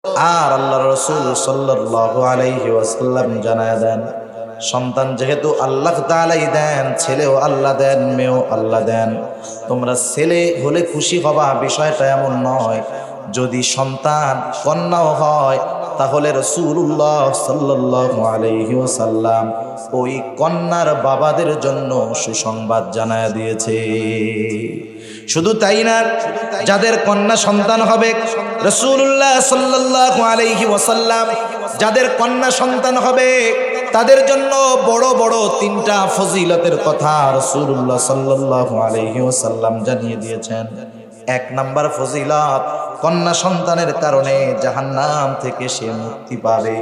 আর আল্লাহর রাসূল সাল্লাল্লাহু আলাইহি ওয়াসাল্লাম জানায় দেন, সন্তান যেহেতু আল্লাহ তাআলাই দেন, ছেলেও আল্লাহ দেন, মেয়েও আল্লাহ দেন। তোমরা ছেলে হলে খুশি হবা, বিষয়টা এমন নয়। যদি সন্তান কন্যাও হয় তাহলে রাসূলুল্লাহ সাল্লাল্লাহু আলাইহি ওয়াসাল্লাম ওই কন্যার বাবাদের জন্য সুসংবাদ জানায় দিয়েছে। শুধু তাই না, যাদের কন্যা সন্তান হবে, রাসূলুল্লাহ সাল্লাল্লাহু আলাইহি ওয়াসাল্লাম যাদের কন্যা সন্তান হবে তাদের জন্য বড় বড় তিনটা ফজিলতের কথা রাসূলুল্লাহ সাল্লাল্লাহু আলাইহি ওয়াসাল্লাম জানিয়ে দিয়েছেন। এক নাম্বার ফজিলত, কন্যা সন্তানের কারণে জাহান্নাম থেকে সে মুক্তি পাবে।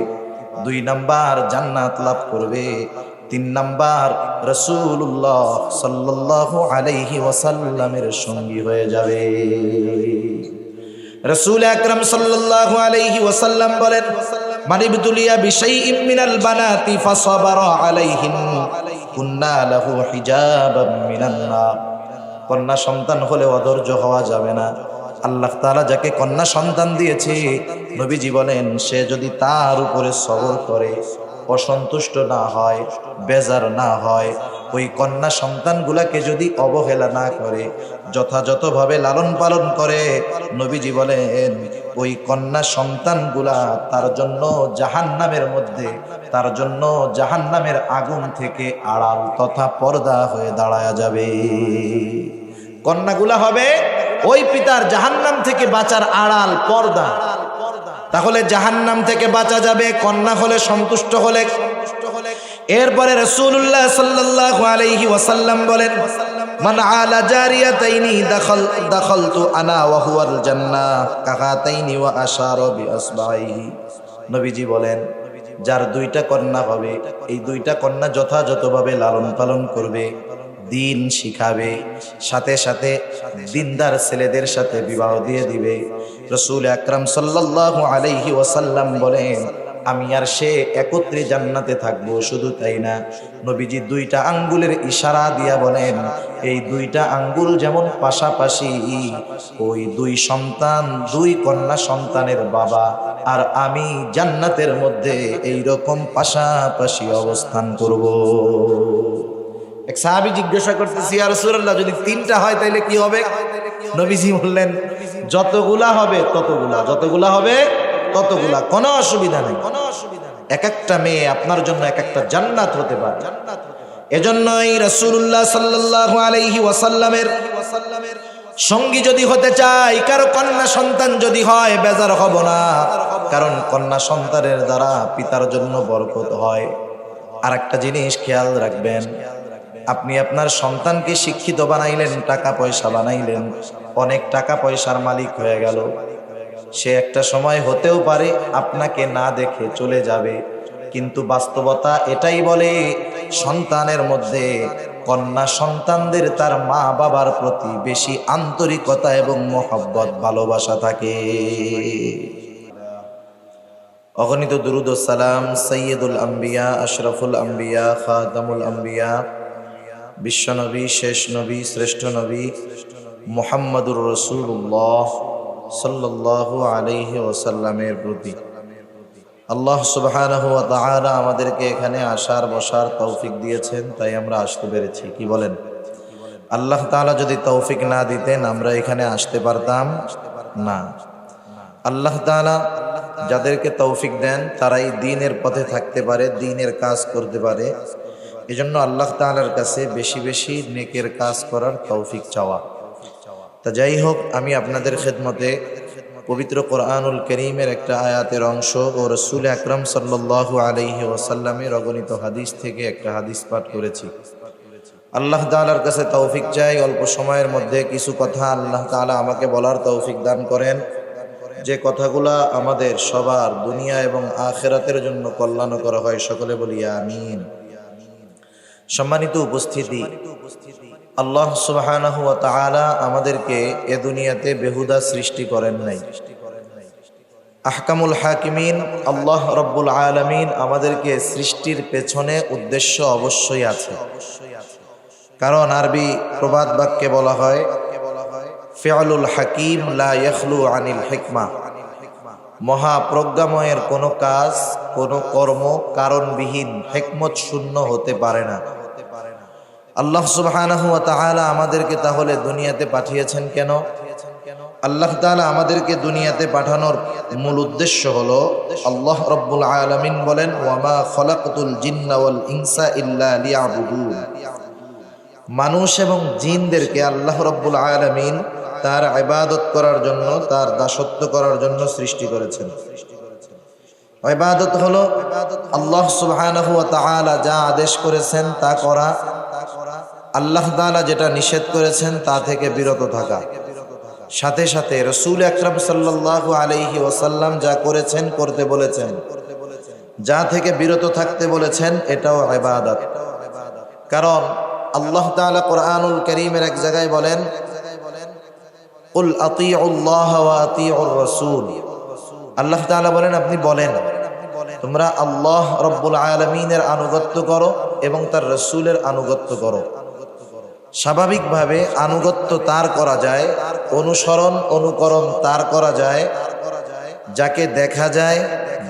দুই নাম্বার, জান্নাত লাভ করবে। তিন নাম্বার, রাসূলুল্লাহ সাল্লাল্লাহু আলাইহি ওয়াসাল্লামের সঙ্গী হয়ে যাবে। রাসূল আকরাম সাল্লাল্লাহু আলাইহি ওয়াসাল্লাম বলেন, মান ইবতুলিয়া বিশাইইন মিনাল বানাতি ফাসাবারা আলাইহিন কুন্না লাহু হিজাবাম মিনান নার। কন্যা সন্তান হলে অধৈর্য হওয়া যাবে না। আল্লাহ তাআলা যাকে কন্যা সন্তান দিয়েছে, নবীজি বলেন, সে যদি তার উপরে সবর করে, অসন্তুষ্ট না হয়, বেজার না হয়, ওই কন্যা সন্তানগুলাকে যদি অবহেলা না করে, যথাযথভাবে লালন পালন করে, নবীজি বলেন ওই কন্যা সন্তানগুলা তার জন্য জাহান্নামের মধ্যে, তার জন্য জাহান্নামের আগুন থেকে আড়াল তথা পর্দা হয়ে দাঁড়ায়া যাবে। কন্যাগুলা হবে ওই পিতার জাহান্নাম থেকে বাঁচার আড়াল, পর্দা। তাহলে জাহান্নাম থেকে বাঁচা যাবে কন্যা হলে, সন্তুষ্ট হলে। এরপরে রাসূলুল্লাহ সাল্লাল্লাহু আলাইহি ওয়াসাল্লাম বলেন, মান আলা জারিয়াতাইনি দাখালতু আনা ওয়া হুয়াল জান্নাহ কাহাতাইনি ওয়া আশারা বিআসবাইহি। নবীজি বলেন, যার দুইটা কন্যা হবে, এই দুইটা কন্যা যথাযথভাবে লালন পালন করবে, দিন শিখাবে, সাথে সাথে দিনদার ছেলেদের সাথে বিবাহ দিয়ে দিবে, রাসূল আকরাম সাল্লাল্লাহু আলাইহি ওয়াসাল্লাম বলেন, আমি আর সে একত্রে জান্নাতে থাকবো। শুধু তাই না, নবীজি দুইটা আঙ্গুলের ইশারা দিয়া বলেন, এই দুইটা আঙ্গুল যেমন পাশাপাশি, ওই দুই সন্তান, দুই কন্যা সন্তানের বাবা আর আমি জান্নাতের মধ্যে এই রকম পাশাপাশি অবস্থান করব। এক সাহাবী জিজ্ঞাসা করতেছি, ইয়া রাসূলুল্লাহ, যদি তিনটা হয় তাহলে কি হবে? নবীজি বললেন, যতগুলা হবে ততগুলা, যতগুলা হবে ততগুলা, কোনো অসুবিধা নেই। এক একটা মেয়ে আপনার জন্য এক একটা জান্নাত হতে পারে। এজন্যই রাসূলুল্লাহ সাল্লাল্লাহু আলাইহি ওয়াসাল্লামের সঙ্গী যদি হতে চাই, কারো কন্যা সন্তান যদি হয়, বেজার হব না, কারণ কন্যা সন্তানের দ্বারা পিতার জন্য বরকত হয়। আর একটা জিনিস খেয়াল রাখবেন, আপনি আপনার সন্তানকে শিক্ষিত বানাইলেন, টাকা পয়সা বানাইলেন, অনেক টাকা পয়সার মালিক হয়ে গেল, সে একটা সময় হতেও পারে আপনাকে না দেখে চলে যাবে। কিন্তু বাস্তবতা এটাই বলে, সন্তানের মধ্যে, কন্যা সন্তানদের তার মা বাবার প্রতি বেশি আন্তরিকতা এবং মহব্বত, ভালোবাসা থাকে। অগণিত দুরূদ ও সালাম সাইয়্যিদুল আম্বিয়া, আশরাফুল আম্বিয়া, খাতামুল আম্বিয়া, বিশ্বনবী, শেষ নবী, শ্রেষ্ঠ নবী মুহাম্মদুর রাসূলুল্লাহ সাল্লাল্লাহু আলাইহি ওয়াসাল্লামের প্রতি আল্লাহ সুবহানাহু ওয়া তাআলা আমাদেরকে এখানে আসার বসার তৌফিক দিয়েছেন, তাই আমরা আসতে পেরেছি। কি বলেন? আল্লাহ তাআলা যদি তৌফিক না দিতেন আমরা এখানে আসতে পারতাম না। আল্লাহ তাআলা যাদেরকে তৌফিক দেন তারাই দ্বীনের পথে থাকতে পারে, দ্বীনের কাজ করতে পারে। এজন্য আল্লাহ তাআলার কাছে বেশি বেশি নেকের কাজ করার তৌফিক চাওয়া। তা যাই হোক, আমি আপনাদের খেদমতে পবিত্র কোরআনুল কারীমের একটা আয়াতের অংশ ও রাসূল আকরাম সাল্লাল্লাহু আলাইহি ওয়াসাল্লামের অগণিত হাদিস থেকে একটা হাদিস পাঠ করেছি। আল্লাহ তাআলার কাছে তৌফিক চাই, অল্প সময়ের মধ্যে কিছু কথা আল্লাহ তাআলা আমাকে বলার তৌফিক দান করেন, যে কথাগুলা আমাদের সবার দুনিয়া এবং আখিরাতের জন্য কল্যাণকর হয়। সকলে বলি আমিন। সম্মানিত উপস্থিতি, আল্লাহ সুবহানাহু ওয়া তাআলা আমাদেরকে এ দুনিয়াতে বেহুদা সৃষ্টি করেন নাই। আহকামুল হাকিমিন আল্লাহ রাব্বুল আলামিন আমাদেরকে সৃষ্টির পেছনে উদ্দেশ্য অবশ্যই আছে। কারণ আরবি প্রবাদ বাক্যে বলা হয়, ফিআলুল হাকিম লা ইয়াখলু আনিল হিকমা। মহাপ্রজ্ঞাময়ের কোনো কাজ, কোনো কর্ম কারণবিহীন হিকমত শূন্য হতে পারে না। আল্লাহ সুবহানাহু ওয়া তাআলা আমাদেরকে তাহলে দুনিয়াতে পাঠিয়েছেন কেন? আল্লাহ তাআলা আমাদেরকে দুনিয়াতে পাঠানোর মূল উদ্দেশ্য হলো, আল্লাহ রাব্বুল আলামিন বলেন, ওয়ামা খলাকতুল জিন্না ওয়াল ইনসা ইল্লা লিয়াবুদুন। মানুষ এবং জিনদেরকে আল্লাহ রাব্বুল আলামিন তার ইবাদত করার জন্য, তার দাসত্ব করার জন্য সৃষ্টি করেছেন। ইবাদত হলো আল্লাহ সুবহানাহু ওয়া তাআলা যা আদেশ করেছেন তা করা, আল্লাহ তাআলা যেটা নিষেধ করেছেন তা থেকে বিরত থাকা। সাথে সাথে রাসূল আকরাম সাল্লাল্লাহু আলাইহি ওয়াসাল্লাম যা করেছেন, করতে বলেছেন, যা থেকে বিরত থাকতে বলেছেন, এটাও ইবাদত। কারণ আল্লাহ তাআলা কোরআনুল কারীমের এক জায়গায় বলেন, কুল আতিউল্লাহ ওয়া আতিউর রাসূল। আল্লাহ তাআলা বলেন, আপনি বলেন তোমরা আল্লাহ রাব্বুল আলামিনের আনুগত্য করো এবং তার রাসূলের আনুগত্য করো। স্বাভাবিকভাবে আনুগত্য তার করা যায়, অনুসরণ অনুকরণ তার করা যায় যাকে দেখা যায়,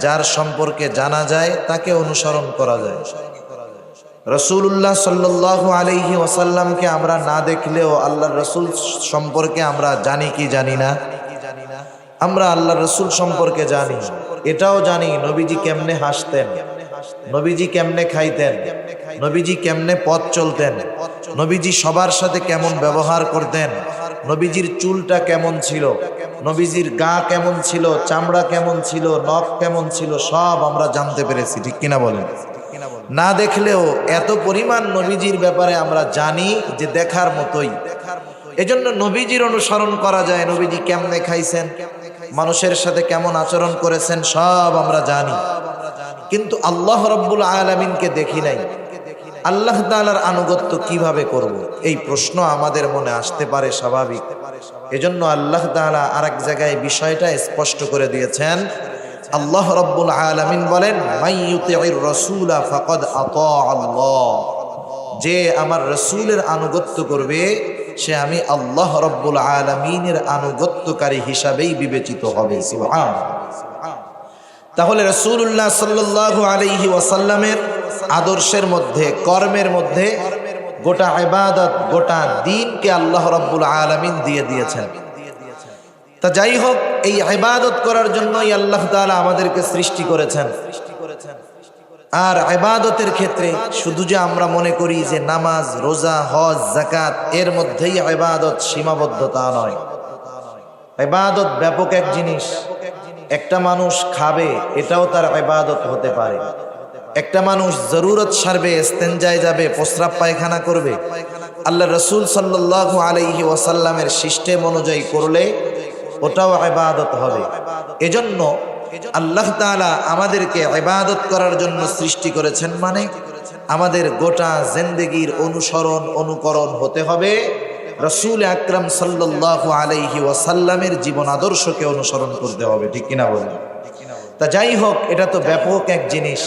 যার সম্পর্কে জানা যায়, তাকে অনুসরণ করা যায়। রাসূলুল্লাহ সাল্লাল্লাহু আলাইহি ওয়াসাল্লামকে আমরা না দেখলেও আল্লাহর রাসূল সম্পর্কে আমরা জানি কি জানি না? আমরা আল্লাহর রাসূল সম্পর্কে জানি। এটাও জানি নবীজি কেমনে হাসতেন, নবীজি কেমনে খাইতেন, নবীজি কেমনে পথ চলতেন, নবীজি সবার সাথে কেমন ব্যবহার করতেন, নবীজির চুলটা কেমন ছিল, নবীজির গা কেমন ছিল, চামড়া কেমন ছিল, নখ কেমন ছিল, সব আমরা জানতে পেরেছি। ঠিক কিনা বলেন? না দেখলেও এত পরিমাণ নবীজির ব্যাপারে আমরা জানি যে দেখার মতোই। এজন্য নবীজির অনুসরণ করা যায়। নবীজি কেমনে খাইছেন, মানুষের সাথে কেমন আচরণ করেছেন, সব আমরা জানি। কিন্তু আল্লাহ রাব্বুল আলামিনকে দেখি নাই। আল্লাহ তাআলার আনুগত্য কিভাবে করব? এই প্রশ্ন আমাদের মনে আসতে পারে, স্বাভাবিক। এজন্য আল্লাহ তাআলা আরেক জায়গায় বিষয়টা স্পষ্ট করে দিয়েছেন। আল্লাহ রাব্বুল আলামিন বলেন, মাইয়ুতিউর রাসূলা ফাকাদ আতা আল্লাহ। যে আমার রাসূলের আনুগত্য করবে সে আমি আল্লাহ রাব্বুল আলামিনের আনুগত্যকারী হিসাবেই বিবেচিত হবে। সুবহানাল্লাহ। তাহলে রাসূলুল্লাহ সাল্লাল্লাহু আলাইহি ওয়াসাল্লামের আদর্শের মধ্যে, কর্মের মধ্যে গোটা ইবাদত, গোটা দ্বীনকে আল্লাহ রাব্বুল আলামিন দিয়ে দিয়েছেন। তা যাই হোক, এই ইবাদত করার জন্যই আল্লাহ তাআলা আমাদেরকে সৃষ্টি করেছেন। আর ইবাদতের ক্ষেত্রে শুধু যে আমরা মনে করি যে নামাজ, রোজা, হজ, যাকাত এর মধ্যেই ইবাদত সীমাবদ্ধতা নয়। ইবাদত ব্যাপক এক জিনিস। একটা মানুষ খাবে, এটাও তার ইবাদত হতে পারে। একটা মানুষ জরুরত সারবে, ইস্তেনজায় যাবে, প্রস্রাব পায়খানা করবে, আল্লাহ রাসূল সাল্লাল্লাহু আলাইহি ওয়াসাল্লামের সিস্টেম অনুযায়ী করলে ওটাও ইবাদত হবে। এজন্য আল্লাহ তাআলা আমাদেরকে ইবাদত করার জন্য সৃষ্টি করেছেন। মানে আমাদের গোটা জিন্দেগীর অনুসরণ অনুকরণ হতে হবে রাসূল আকরাম সাল্লাল্লাহু আলাইহি ওয়াসাল্লামের জীবন আদর্শকে অনুসরণ করতে হবে। ঠিক কিনা বলেন? তা যাই হোক, এটা তো ব্যাপক এক জিনিস।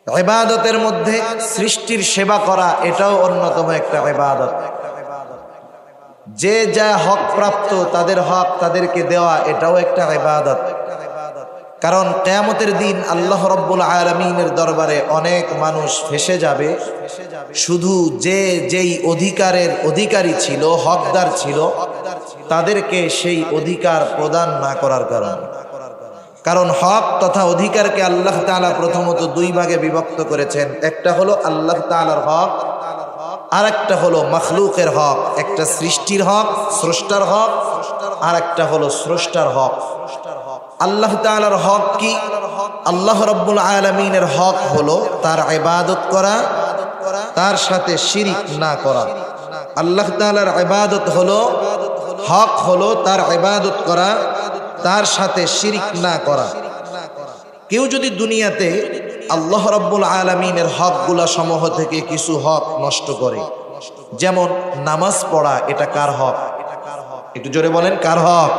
ইবাদতের মধ্যে সৃষ্টির সেবা করা, এটাও অন্যতম একটা ইবাদত। যে যা হক প্রাপ্ত তাদের হক তাদেরকে দেওয়া, এটাও একটা ইবাদত। কারণ কিয়ামতের দিন আল্লাহ রাব্বুল আলামিনের দরবারে অনেক মানুষ ফেসে যাবে শুধু যে যেই অধিকারের অধিকারী ছিল, হকদার ছিল, তাদেরকে সেই অধিকার প্রদান না করার কারণে। কারণ হক তথা অধিকারকে আল্লাহ তাআলা প্রথমত দুই ভাগে বিভক্ত করেছেন। একটা হলো আল্লাহ তাআলার হক, আর একটা হলো মাখলুকের হক। একটা সৃষ্টির হক, স্রষ্টার হক, আর একটা হলো স্রষ্টার হক। আল্লাহ তাআলার হক কি? আল্লাহ রাব্বুল আলামিনের হক হলো তার ইবাদত করা, তার সাথে শিরিক না করা। আল্লাহ তাআলার ইবাদত হলো, হক হলো তার ইবাদত করা, তার সাথে শিরিক না করা। কেউ যদি দুনিয়াতে আল্লাহ রাব্বুল আলামিনের হকগুলা সমূহ থেকে কিছু হক নষ্ট করে, যেমন নামাজ পড়া, এটা কার হক? একটু জোরে বলেন, কার হক?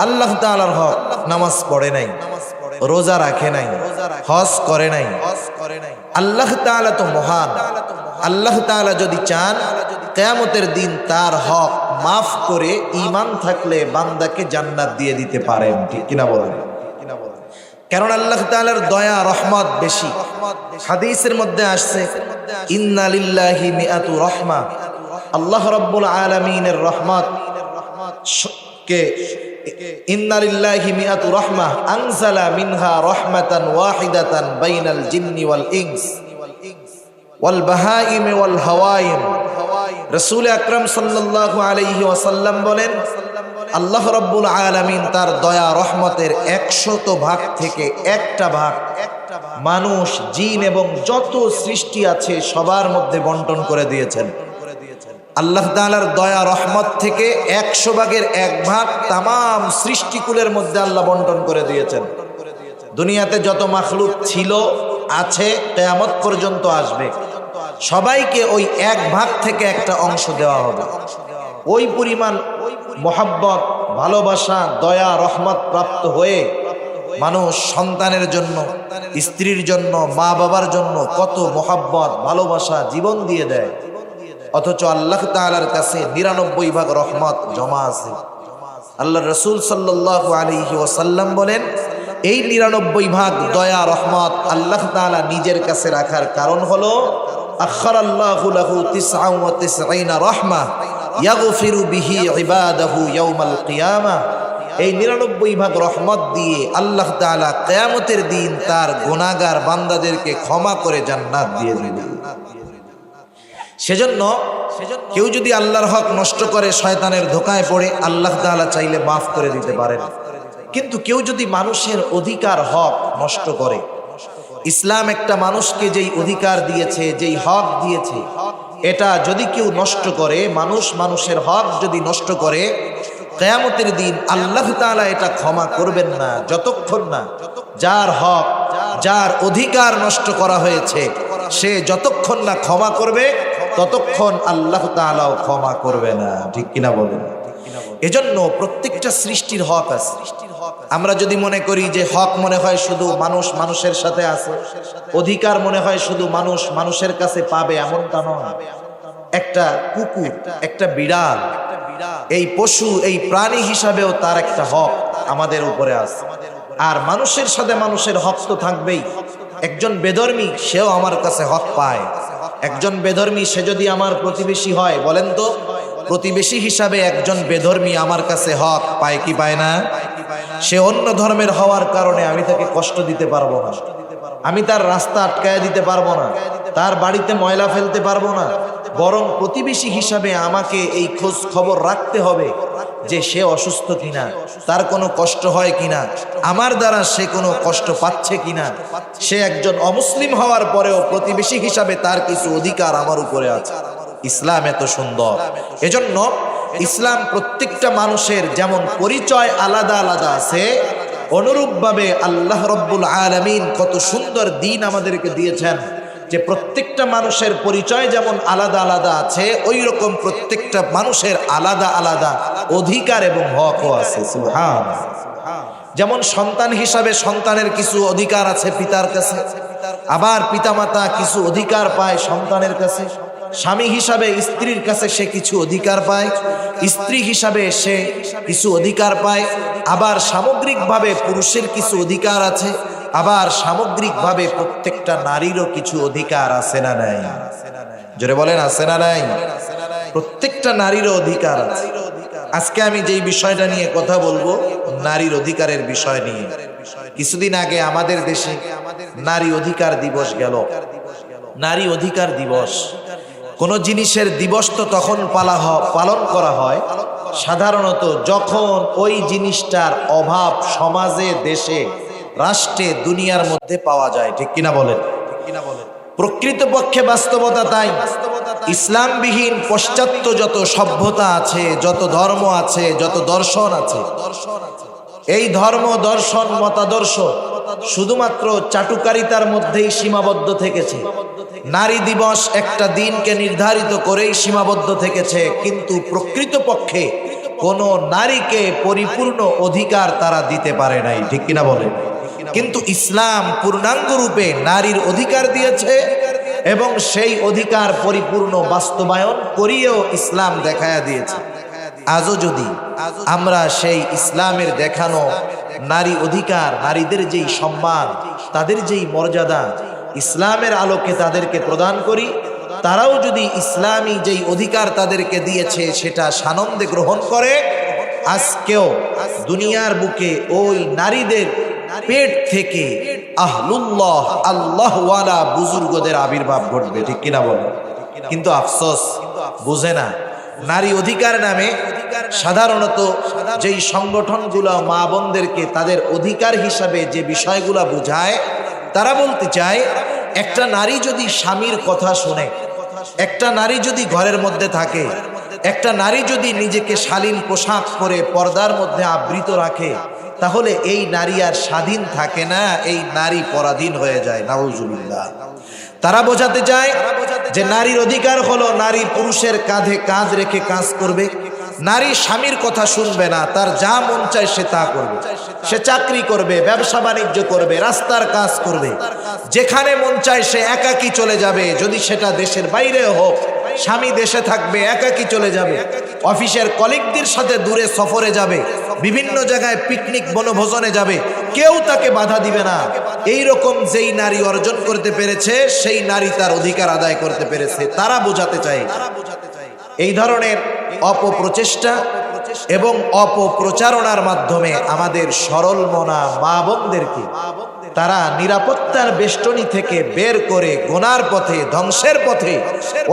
আল্লাহ তাআলার হক। নামাজ পড়ে নাই, রোজা রাখে নাই, হজ করে নাই। আল্লাহ তাআলা তো মহান। আল্লাহ তাআলা যদি চান কিয়ামতের দিন তার হক মাফ করে ঈমান থাকলে বান্দাকে জান্নাত দিয়ে দিতে পারেন। ঠিক কিনা বলেন? কারণ আল্লাহ তাআলার দয়া রহমত বেশি। হাদিসের মধ্যে আসছে ইন্না লিল্লাহি মিআতু রাহমা, আল্লাহ রাব্বুল আলামিনের রহমত কে ইন্না লিল্লাহি মিআতু রাহমা আনজালা মিনহা রাহমাতান ওয়াহিদাতান বাইনাল জিন্নি ওয়াল ইনস ওয়াল বাহাইম ওয়াল হাওয়াইম। রাসূল আকরাম সাল্লাল্লাহু আলাইহি ওয়াসাল্লাম বলেন, আল্লাহ রাব্বুল আলামিন তার দয়া রহমতের 100 ভাগ থেকে একটা ভাগ মানুষ, জিন এবং যত সৃষ্টি আছে সবার মধ্যে বন্টন করে দিয়েছেন। আল্লাহ তাআলার দয়া রহমত থেকে 100 ভাগের 1 ভাগ তামাম সৃষ্টিকুলের মধ্যে আল্লাহ বন্টন করে দিয়েছেন। দুনিয়াতে যত মাখলুক ছিল, আছে, কিয়ামত পর্যন্ত আসবে, সবাইকে ওই 1 ভাগ থেকে একটা অংশ দেওয়া হবে। ওই পরিমাণ মোহাব্বত, ভালোবাসা, দয়া রহমত প্রাপ্ত হয়ে মানুষ সন্তানের জন্য, স্ত্রীর জন্য, মা বাবার জন্য কত মোহাব্বত, ভালোবাসা, জীবন দিয়ে দেয়। অথচ আল্লাহ তাআলার কাছে 99 ভাগ রহমত জমা আছে। আল্লাহ রাসূল সাল্লাল্লাহু আলাইহি ওয়াসাল্লাম বলেন, এই 99 ভাগ দয়া রহমত আল্লাহ তাআলা নিজের কাছে রাখার কারণ হলো আখারাল্লাহু লাহু 99 রাহমা ইয়াগফিরু বিহি ইবাদাহু ইয়াউমাল কিয়ামা। এই 99 ভাগ রহমত দিয়ে আল্লাহ তাআলা কিয়ামতের দিন তার গুনাহগার বান্দাদেরকে ক্ষমা করে জান্নাত দিয়ে দিবেন। সেজন্য কেউ যদি আল্লাহর হক নষ্ট করে, শয়তানের ধোকায় পড়ে, আল্লাহ তাআলা চাইলে মাফ করে দিতে পারেন। কিন্তু কেউ যদি মানুষের অধিকার হক নষ্ট করে, ইসলাম একটা মানুষকে যেই অধিকার দিয়েছে, যেই হক দিয়েছে, এটা যদি কেউ নষ্ট করে, মানুষের হক যদি নষ্ট করে, কিয়ামতের দিন আল্লাহ তাআলা এটা ক্ষমা করবেন না যতক্ষণ না যার হক, যার অধিকার নষ্ট করা হয়েছে, সে যতক্ষণ না ক্ষমা করবে ততক্ষণ আল্লাহ তাআলাও ক্ষমা করবে না। ঠিক কিনা বলেন? এজন্য প্রত্যেকটা সৃষ্টির হক আছে। আমরা যদি মনে করি যে হক মনে হয় শুধু মানুষের সাথে আছে, অধিকার মনে হয় শুধু মানুষের কাছে পাবে, এমনটা নয়। একটা কুকুর, একটা বিড়াল, এই পশু, এই প্রাণী হিসাবেও তার একটা হক আমাদের উপরে আছে। আর মানুষের সাথে মানুষের হক তো থাকবেই। একজন বেধর্মী, সেও আমার কাছে হক পায়। একজন বেধর্মী, সে যদি আমার প্রতিবেশী হয়, বলেন তো প্রতিবেশী হিসাবে একজন বেধর্মী আমার কাছে হক পায় কি পায় না? সে অন্য ধর্মের হওয়ার কারণে আমি তাকে কষ্ট দিতে পারবো না, আমি তার রাস্তা আটকায় দিতে পারবো না, তার বাড়িতে ময়লা ফেলতে পারবো না। বরং প্রতিবেশী হিসাবে আমাকে এই খোঁজ খবর রাখতে হবে যে সে অসুস্থ কিনা, তার কোনো কষ্ট হয় কিনা, আমার দ্বারা সে কোনো কষ্ট পাচ্ছে কিনা। সে একজন অমুসলিম হওয়ার পরেও প্রতিবেশী হিসাবে তার কিছু অধিকার আমার উপরে আছে। ইসলাম এত সুন্দর। এজন্য ইসলাম প্রত্যেকটা মানুষের যেমন পরিচয় আলাদা আলাদা আছে, অনুরূপভাবে আল্লাহ রাব্বুল আলামিন কত সুন্দর দ্বীন আমাদেরকে দিয়েছেন যে প্রত্যেকটা মানুষের পরিচয় যেমন আলাদা আলাদা আছে, ওই রকম প্রত্যেকটা মানুষের আলাদা আলাদা অধিকার এবং হকও আছে। সুবহানাল্লাহ। যেমন সন্তান হিসাবে সন্তানের কিছু অধিকার আছে পিতার কাছে, আবার পিতামাতা কিছু অধিকার পায় সন্তানের কাছে। স্বামী হিসাবে স্ত্রীর কাছে সে কিছু অধিকার পায়, স্ত্রী হিসাবে সে কিছু অধিকার পায়। আবার সামগ্রিকভাবে পুরুষের কিছু অধিকার আছে, আবার সামগ্রিকভাবে প্রত্যেকটা নারীরও কিছু অধিকার আছে না নাই? জোরে বলেন, আছে না নাই? প্রত্যেকটা নারীরও অধিকার আছে। আজকে আমি যেই বিষয়টা নিয়ে কথা বলবো, নারীর অধিকারের বিষয় নিয়ে। কিছুদিন আগে আমাদের দেশে নারী অধিকার দিবস গেল। নারী অধিকার দিবস, কোন জিনিসের দিবস তো তখন পালন করা হয় সাধারণত যখন ওই জিনিসটার অভাব সমাজে, দেশে, রাষ্ট্রে, দুনিয়ার মধ্যে পাওয়া যায়। ঠিক কিনা বলেন? প্রকৃতপক্ষে বাস্তবতা তাই। ইসলামবিহীন পশ্চাত্য যত সভ্যতা আছে, যত ধর্ম আছে, যত দর্শন আছে, এই ধর্ম, দর্শন, মতাদর্শ শুধুমাত্র চাটুকারিতার মধ্যেই সীমাবদ্ধ থেকেছে। নারী দিবস একটা দিনকে নির্ধারিত করেই সীমাবদ্ধ থেকেছে, কিন্তু প্রকৃতপক্ষে কোন নারীকে পরিপূর্ণ অধিকার তারা দিতে পারে নাই। ঠিক কিনা বলে? কিন্তু ইসলাম পূর্ণাঙ্গ রূপে নারীর অধিকার দিয়েছে, এবং সেই অধিকার পরিপূর্ণ বাস্তবায়ন করিয়েও ইসলাম দেখায়া দিয়েছে। আজও যদি আমরা সেই ইসলামের দেখানো নারী অধিকার, নারীদের যেই সম্মান, তাদের যেই মর্যাদা ইসলামের আলোকে তাদেরকে প্রদান করি, তারাও যদি ইসলামী যেই অধিকার তাদেরকে দিয়েছে সেটা সানন্দে গ্রহণ করে, আজকেও দুনিয়ার বুকে ওই নারীদের পেট থেকে আহলুল্লাহ, আল্লাহওয়ালা বুজুর্গদের আবির্ভাব ঘটবে, ঠিক কিনা বলেন? কিন্তু আফসোস, বুঝে না। নারী অধিকার নামে সাধারণত যেই সংগঠনগুলো মা বোনদেরকে তাদের অধিকার হিসাবে যে বিষয়গুলো বোঝায়, তারা বলতে চায় একটা নারী যদি স্বামীর কথা শুনে, একটা নারী যদি ঘরের মধ্যে থাকে, একটা নারী যদি নিজেকে শালীন পোশাক পরে পর্দার মধ্যে আবৃত রাখে, তাহলে এই নারী আর স্বাধীন থাকে না, এই নারী পরাধীন হয়ে যায়। নাউজুবিল্লাহ। তারা বোঝাতে চায় যে নারীর অধিকার হলো নারী পুরুষের কাঁধে কাঁধ রেখে কাজ করবে, নারী স্বামীর কথা শুনবে না, তার যা মন চায় সে তা করবে। সে চাকরি করবে, ব্যবসা বাণিজ্য করবে, রাস্তার কাজ করবে, যেখানে মন চায় সে একাকী চলে যাবে, যদি সেটা দেশের বাইরে হোক। স্বামী দেশে থাকবে, একাকী চলে যাবে, অফিসের কলিগদের সাথে দূরে সফরে যাবে, বিভিন্ন জায়গায় পিকনিক বনভোজনে যাবে, কেউ তাকে বাধা দিবে না। এই রকম যেই নারী অর্জন করতে পেরেছে, সেই নারী তার অধিকার আদায় করতে পেরেছে। তারা বোঝাতে চায় এই ধরনের অপপ্রচেষ্টা এবং অপপ্রচারণার মাধ্যমে আমাদের সরল মনা মা বোনদেরকে তারা নিরাপত্তার বেষ্টনী থেকে বের করে গুনার পথে, ধ্বংসের পথে,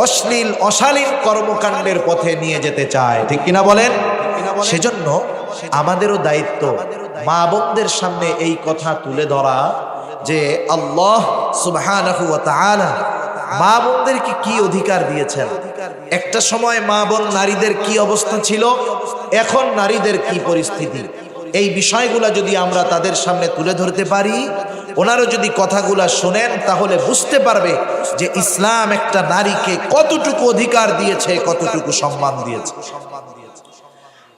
অশ্লীল অশালীন কর্মকাণ্ডের পথে নিয়ে যেতে চায়, ঠিক কিনা বলেন? সেজন্য আমাদেরও দায়িত্ব মা বোনদের সামনে এই কথা তুলে ধরা যে আল্লাহ সুবহানাহু ওয়া তাআলা মা বোনদেরকে কি অধিকার দিয়েছেন। একটা সময় মা বোন নারীদের কি অবস্থা ছিল, এখন নারীদের কি পরিস্থিতি, এই বিষয়গুলা যদি আমরা তাদের সামনে তুলে ধরতে পারি, ওনারও যদি কথাগুলা শোনেন, তাহলে বুঝতে পারবে যে ইসলাম একটা নারীকে কতটুকু অধিকার দিয়েছে, কতটুকু সম্মান দিয়েছে।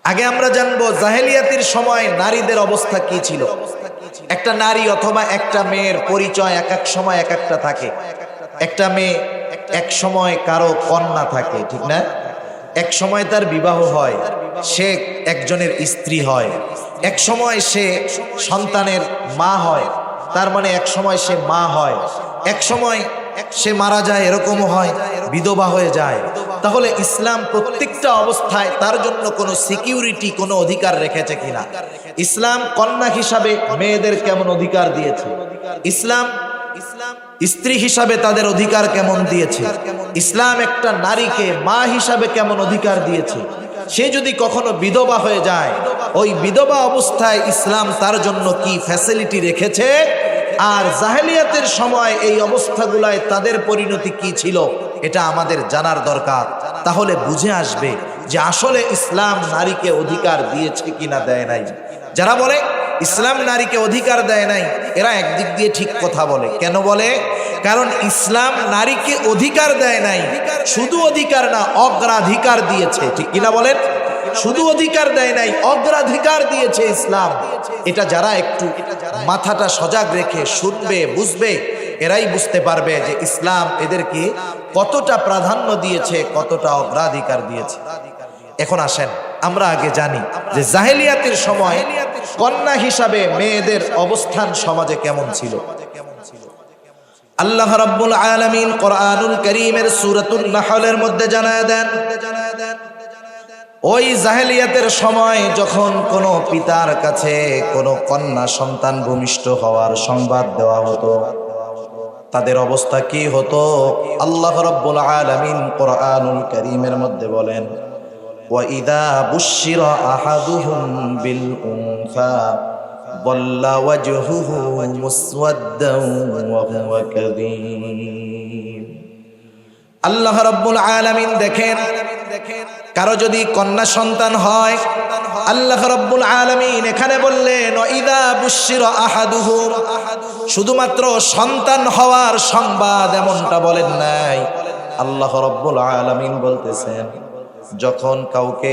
আগে আমরা জানবো জাহেলিয়াতের সময় নারীদের অবস্থা কি ছিল। একটা নারী অথবা একটা মেয়ের পরিচয় এক এক সময় এক একটা থাকে। একটা মেয়ে এক সময় কারো কন্যা থাকে, ঠিক না? এক সময় তার বিবাহ হয়, সে একজনের স্ত্রী হয়। এক সময় সে সন্তানের মা হয়, তার মানে এক সময় সে মা হয়। এক সময় সে মারা যায়, এরকমও হয়, বিধবা হয়ে যায়। তাহলে ইসলাম প্রত্যেকটা অবস্থায় তার জন্য কোনো সিকিউরিটি, কোনো অধিকার রেখেছে কিনা? ইসলাম কন্যা হিসাবে মেয়েদের কেমন অধিকার দিয়েছে? ইসলাম স্ত্রী হিসাবে তাদের অধিকার কেমন দিয়েছে? ইসলাম একটা নারীকে মা হিসাবে কেমন অধিকার দিয়েছে? সে যদি কখনো বিধবা হয়ে যায়, ওই বিধবা অবস্থায় ইসলাম তার জন্য কি ফ্যাসিলিটি রেখেছে? আর জাহেলিয়াতের সময় এই অবস্থাগুলায় তাদের পরিণতি কি ছিল, এটা আমাদের জানার দরকার। তাহলে বুঝে আসবে যে আসলে ইসলাম নারীকে অধিকার দিয়েছে কিনা দেয় নাই। যারা বলে ইসলাম নারীকে অধিকার দেয় নাই, এরা একদিক দিয়ে ঠিক কথা বলে। কেন বলে? কারণ ইসলাম নারীকে অধিকার দেয় নাই, শুধু অধিকার না, অগ্রাধিকার দিয়েছে, ঠিক কিনা বলেন? শুধু অধিকার দেয় নাই, অগ্রাধিকার দিয়েছে ইসলাম। এটা যারা একটু মাথাটা সজাগ রেখে শুনবে, বুঝবে, এরাই বুঝতে পারবে যে ইসলাম এদেরকে কতটা প্রাধান্য দিয়েছে, কতটা অগ্রাধিকার দিয়েছে। এখন আসেন আমরা আগে জানি যে জাহেলিয়াতের সময় কন্যা হিসাবে মেয়েদের অবস্থান সমাজে কেমন ছিল। আল্লাহ রাব্বুল আলামিন কোরআনুল কারীমের সূরাতুন নাহলের মধ্যে জানায় দেন, ওই জাহেলিয়াতের সময় যখন কোনো পিতার কাছে কোনো কন্যা সন্তান ভূমিষ্ঠ হওয়ার সংবাদ দেওয়া হতো, তাদের অবস্থা কি হতো? আল্লাহ রাব্বুল আলামিন কোরআনুল কারীমের মধ্যে বলেন, وَإِذَا بُشِّرَ أَحَدُهُمْ بِالْأُنثَى ظَلَّ وَجْهُهُ مُسْوَدًّا وَهُوَ كَظِيمٌ। আল্লাহ রাব্বুল আলামিন দেখেন, কারো যদি কন্যা সন্তান হয়, আল্লাহ রাব্বুল আলামিন এখানে বললেন ওয়াইদা বুশিরা আহাদুহুম, শুধুমাত্র সন্তান হওয়ার সংবাদ এমনটা বলেন নাই। আল্লাহ রাব্বুল আলামিন বলতেছেন যখন কাউকে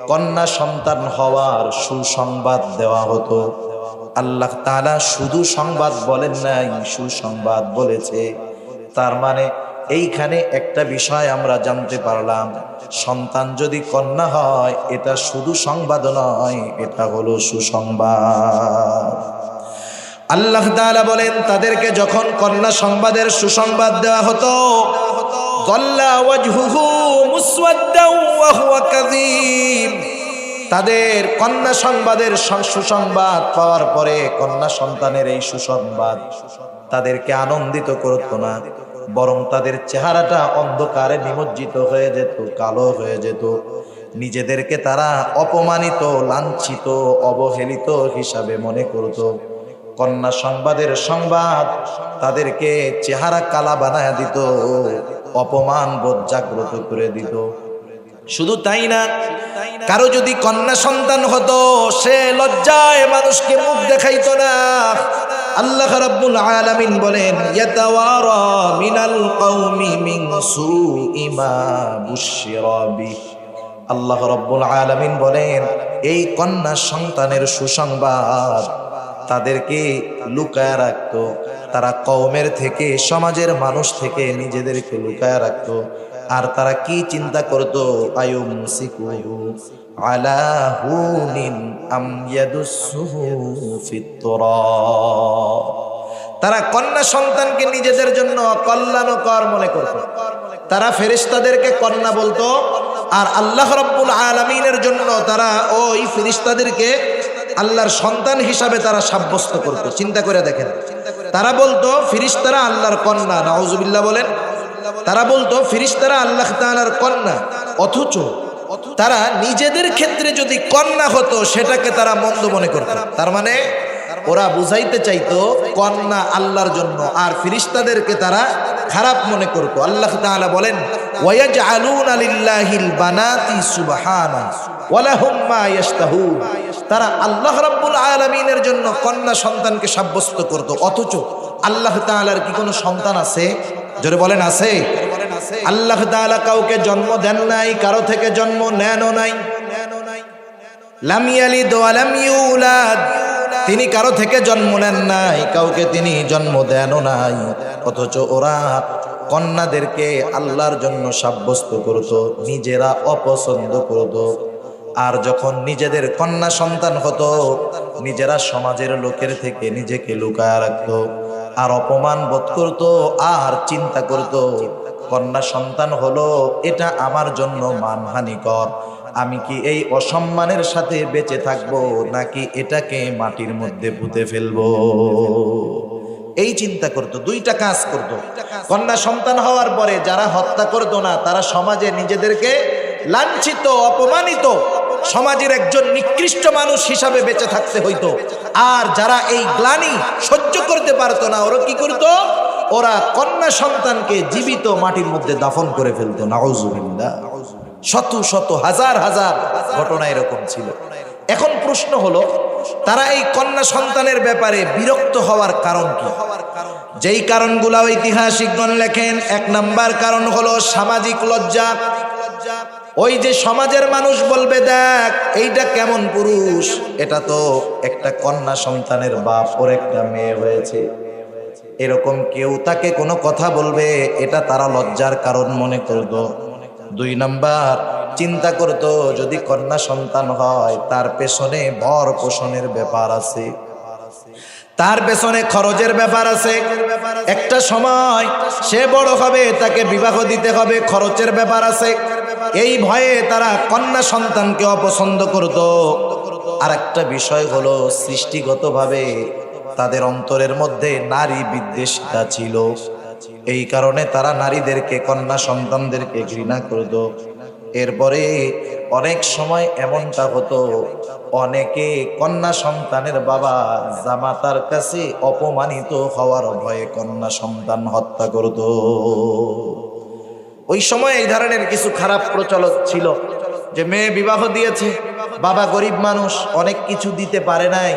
কন্যা সন্তান হওয়ার সুসংবাদ দেওয়া হতো, আল্লাহ তাআলা শুধু সংবাদ বলেন নাই, সুসংবাদ বলেছে। তার মানে এইখানে একটা বিষয় আমরা জানতে পারলাম, সন্তান যদি কন্যা হয় এটা শুধু সংবাদ নয়, এটা হলো সুসংবাদ। আল্লাহ তাআলা বলেন, তাদেরকে যখন কন্যা সংবাদের সুসংবাদ দেওয়া হতো, যাল্লা ওয়াজহুহু মুসওয়াদ্দাও ওয়া হুয়া কাযীব, তাদের কন্যা সংবাদের সুসংবাদ পাওয়ার পরে কন্যা সন্তানের এই সুসংবাদ তাদেরকে আনন্দিত করতো না, বরং তাদের চেহারাটা অন্ধকারে নিমজ্জিত হয়ে যেত, কালো হয়ে যেত। নিজেদেরকে তারা অপমানিত, লাঞ্ছিত, অবহেলিত হিসাবে মনে করত। কন্যা সংবাদের সংবাদ তাদেরকে চেহারা কালা বানায় দিত, অপমান বোধ জাগ্রত করে দিত। শুধু তাই না, কারো যদি কন্যা সন্তান হতো, সে লজ্জায় মানুষকে মুখ দেখাইতো না। আল্লাহ রাব্বুল আলামিন বলেন, ইয়াতাওয়ারা মিনাল কওমি মিন সুই মা বুশিরা বিহি। আল্লাহ রাব্বুল আলামিন বলেন, এই কন্যা সন্তানের সুসংবাদ তাদেরকে লুকায় রাখতো। তারা কওমের থেকে, সমাজের মানুষ থেকে নিজেদেরকে লুকায় রাখতো। আর তারা কি চিন্তা করতো, আয়ুমসিকুহু আলা হুনিন আম ইয়াদুসসুহু ফিত তুরাব। তারা কন্যা সন্তানকে নিজেদের জন্য কল্যাণকর মনে করত। তারা ফেরেশতাদেরকে কন্যা বলতো, আর আল্লাহ রাব্বুল আলামিনের জন্য তারা ওই ফেরেশতাদেরকে আল্লাহর সন্তান হিসাবে তারা সাব্যস্ত করত। চিন্তা করে দেখেন, তারা বলতো ফেরেশতারা আল্লাহর কন্যা, নাউজুবিল্লাহ বলেন। তারা বলতো ফেরেশতারা আল্লাহ তাআলার কন্যা, অথচ তারা নিজেদের ক্ষেত্রে যদি কন্যা হতো সেটাকে তারা মন্দ মনে করত। তার মানে ওরা বুঝাইতে চাইতো কন্যা আল্লাহর জন্য, আর ফেরেশতাদেরকে তারা খারাপ মনে করত। আল্লাহ তাআলা বলেন, ওয়ায়াজআলুনা লিল্লাহিল বানাতি সুবহানা ওয়া লাহুম মা ইয়াশতাহুন। তারা আল্লাহ রাব্বুল আলামিনের জন্য কন্যা সন্তানকে সাব্যস্ত করত, অথচ আল্লাহ তাআলার কি কোনো সন্তান আছে? জোরে বলেন, আছে? আল্লাহ তাআলা কাউকে জন্ম দেন নাই, কারো থেকে জন্ম নেনও নাই। লাম ইয়ালিদ ওয়া লাম ইউলাদ, তিনি কারো থেকে জন্ম নেন নাই, কাউকে তিনি জন্ম দেনও নাই। অথচ ওরা কন্যাদেরকে আল্লাহর জন্য সাব্যস্ত করত, নিজেরা অপছন্দ করত। আর যখন নিজেদের কন্যা সন্তান হতো, নিজেরা সমাজের লোকের থেকে নিজেকে লুকায় রাখত, আর অপমান বোধ করত, আর চিন্তা করত কন্যা সন্তান হলো এটা আমার জন্য মানহানিকর। আমি কি এই অসম্মানের সাথে বেঁচে থাকবো, নাকি এটাকে মাটির মধ্যে পুঁতে ফেলবো? এই চিন্তা করত, দুইটা কাজ করত। কন্যা সন্তান হওয়ার পরে যারা হত্যা করতো না, তারা সমাজে নিজেদেরকে লাঞ্ছিত, অপমানিত, সমাজের একজন নিকৃষ্ট মানুষ হিসাবে বেঁচে থাকতে হইতো। আর যারা এই গ্লানি সহ্য করতে পারতো না, ওরা কি করত? ওরা কন্যা সন্তানকে জীবিত মাটির মধ্যে দাফন করে ফেলতো। নাউজুবিল্লাহ। শত শত হাজার হাজার ঘটনা এরকম ছিল। এখন প্রশ্ন হলো, তারা এই কন্যা সন্তানের ব্যাপারে বিরক্ত হওয়ার কারণ কি? যেই কারণগুলো ঐতিহাসিকগণ লেখেন, এক নাম্বার কারণ হলো সামাজিক লজ্জা। ওই যে সমাজের মানুষ বলবে, দেখ এইটা কেমন পুরুষ, এটা তো একটা কন্যা সন্তানের বাপ, ওর একটা মেয়ে হয়েছে। এরকম কেউ তাকে কোনো কথা বলবে, এটা তারা লজ্জার কারণ মনে করত। দুই নাম্বার, চিন্তা করত যদি কন্যা সন্তান হয় তার পেছনে ভর পোষণের ব্যাপার আছে, তার পেছনে খরচের ব্যাপার আছে। একটা সময় সে বড় হবে, তাকে বিবাহ দিতে হবে, খরচের ব্যাপার আছে। এই ভয়ে তারা কন্যা সন্তানকে অপছন্দ করত। আর একটা বিষয় হলো, সৃষ্টিগতভাবে তাদের অন্তরের মধ্যে নারী বিদ্বেষটা ছিল। এই কারণে তারা নারীদেরকে, কন্যা সন্তানদেরকে ঘৃণা করত। এরপরে অনেক সময় এমনটা হতো, অনেকে কন্যা সন্তানের বাবা জামাতার কাছে অপমানিত হওয়ার ভয়ে কন্যা সন্তান হত্যা করত। ওই সময় এই ধরনের কিছু খারাপ প্রচলন ছিল, যে মেয়ে বিবাহ দিয়েছে, বাবা গরিব মানুষ, অনেক কিছু দিতে পারে নাই।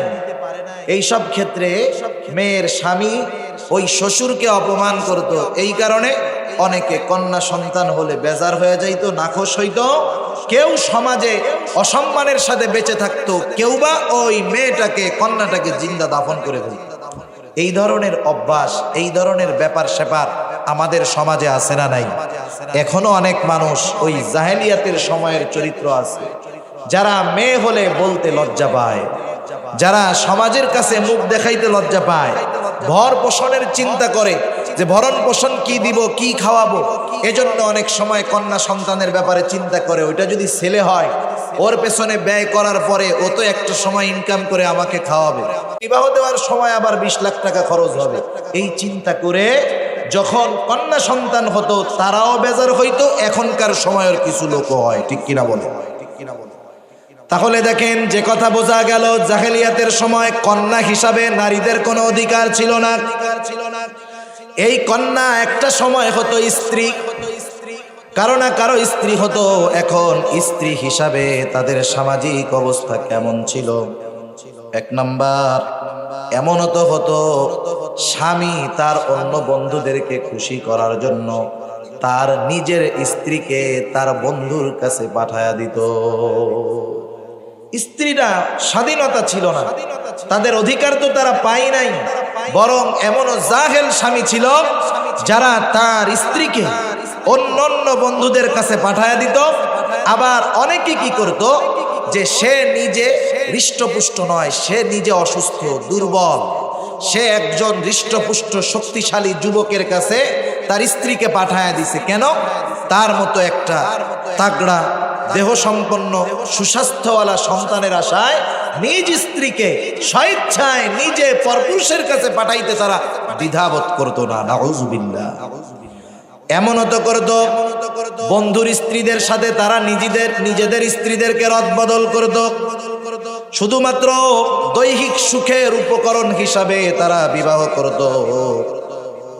এই সব ক্ষেত্রে মেয়ের স্বামী ওই শ্বশুরকে অপমান করত। এই কারণে অনেকে কন্যা সন্তান হলে বেজার হয়ে যাইতো, নাখোশ হইতো। কেউ সমাজে অসম্মানের সাথে বেঁচে থাকতো, কেউ বা ওই মেয়েটাকে, কন্যাটাকে জিন্দা দাফন করে দিত। এই ধরনের অভ্যাস, এই ধরনের ব্যাপার স্যাপার আমাদের সমাজে আছে না নাই? এখনো অনেক মানুষ ওই জাহেলিয়াতের সময়ের চরিত্র আছে, যারা মেয়ে হলে বলতে লজ্জা পায়, যারা সমাজের কাছে মুখ দেখাইতে লজ্জা পায়, ভর পোষণের চিন্তা করে যে ভরণ পোষণ কি দিব, কি খাওয়াবো, এজন্য অনেক সময় কন্যা সন্তানের ব্যাপারে চিন্তা করে, ওইটা যদি ছেলে হয় ওর পেছনে ব্যয় করার পরে ও তো একটা সময় ইনকাম করে আমাকে খাওয়াবে, বিবাহ দেওয়ার সময় আবার 20 লাখ টাকা খরচ হবে, এই চিন্তা করে যখন কন্যা সন্তান হতো তারাও বেজার হইতো। এখনকার সময়ের কিছু লোক হয়, ঠিক কিনা বলে? তাহলে দেখেন, যে কথা বোঝা গেল, জাহেলিয়াতের সময় কন্যা হিসাবে নারীদের কোনো অধিকার ছিল না। এই কন্যা একটা সময় হতো স্ত্রী, কারো না কারো স্ত্রী হতো। এখন স্ত্রী হিসাবে তাদের সামাজিক অবস্থা কেমন ছিল? 1 নাম্বার, এমনও তো হতো স্বামী তার অন্য বন্ধুদেরকে খুশি করার জন্য তার নিজের স্ত্রীকে তার বন্ধুর কাছে পাঠায়া দিত। স্ত্রীরা স্বাধীনতা ছিল না, তাদের অধিকার তো তারা পায় নাই, বরং এমনও জাহেল স্বামী ছিল যারা তার স্ত্রীকে অন্য বন্ধুদের কাছে পাঠায়া দিত। আবার অনেকে কি করত, যে সে নিজে হৃষ্টপুষ্ট নয়, সে নিজে অসুস্থ দুর্বল, সে একজন হৃষ্টপুষ্ট শক্তিশালী যুবকের কাছে তার স্ত্রীকে পাঠায়া দিছে। কেন? তার মতো একটা তাগড়া দেহ সম্পন্ন সুস্বাস্থ্যওয়ালা সন্তানের আশায় নিজ স্ত্রীকে স্বেচ্ছায় নিজে পরপুরুষের কাছে পাঠাইতে তারা দ্বিধাবোধ করতো না। নাউযুবিল্লাহ। এমনও তো করতো বন্ধুর স্ত্রীদের সাথে তারা নিজেদের স্ত্রীদেরকে রদবদল করত, শুধুমাত্র দৈহিক সুখের উপকরণ হিসাবে তারা বিবাহ করত।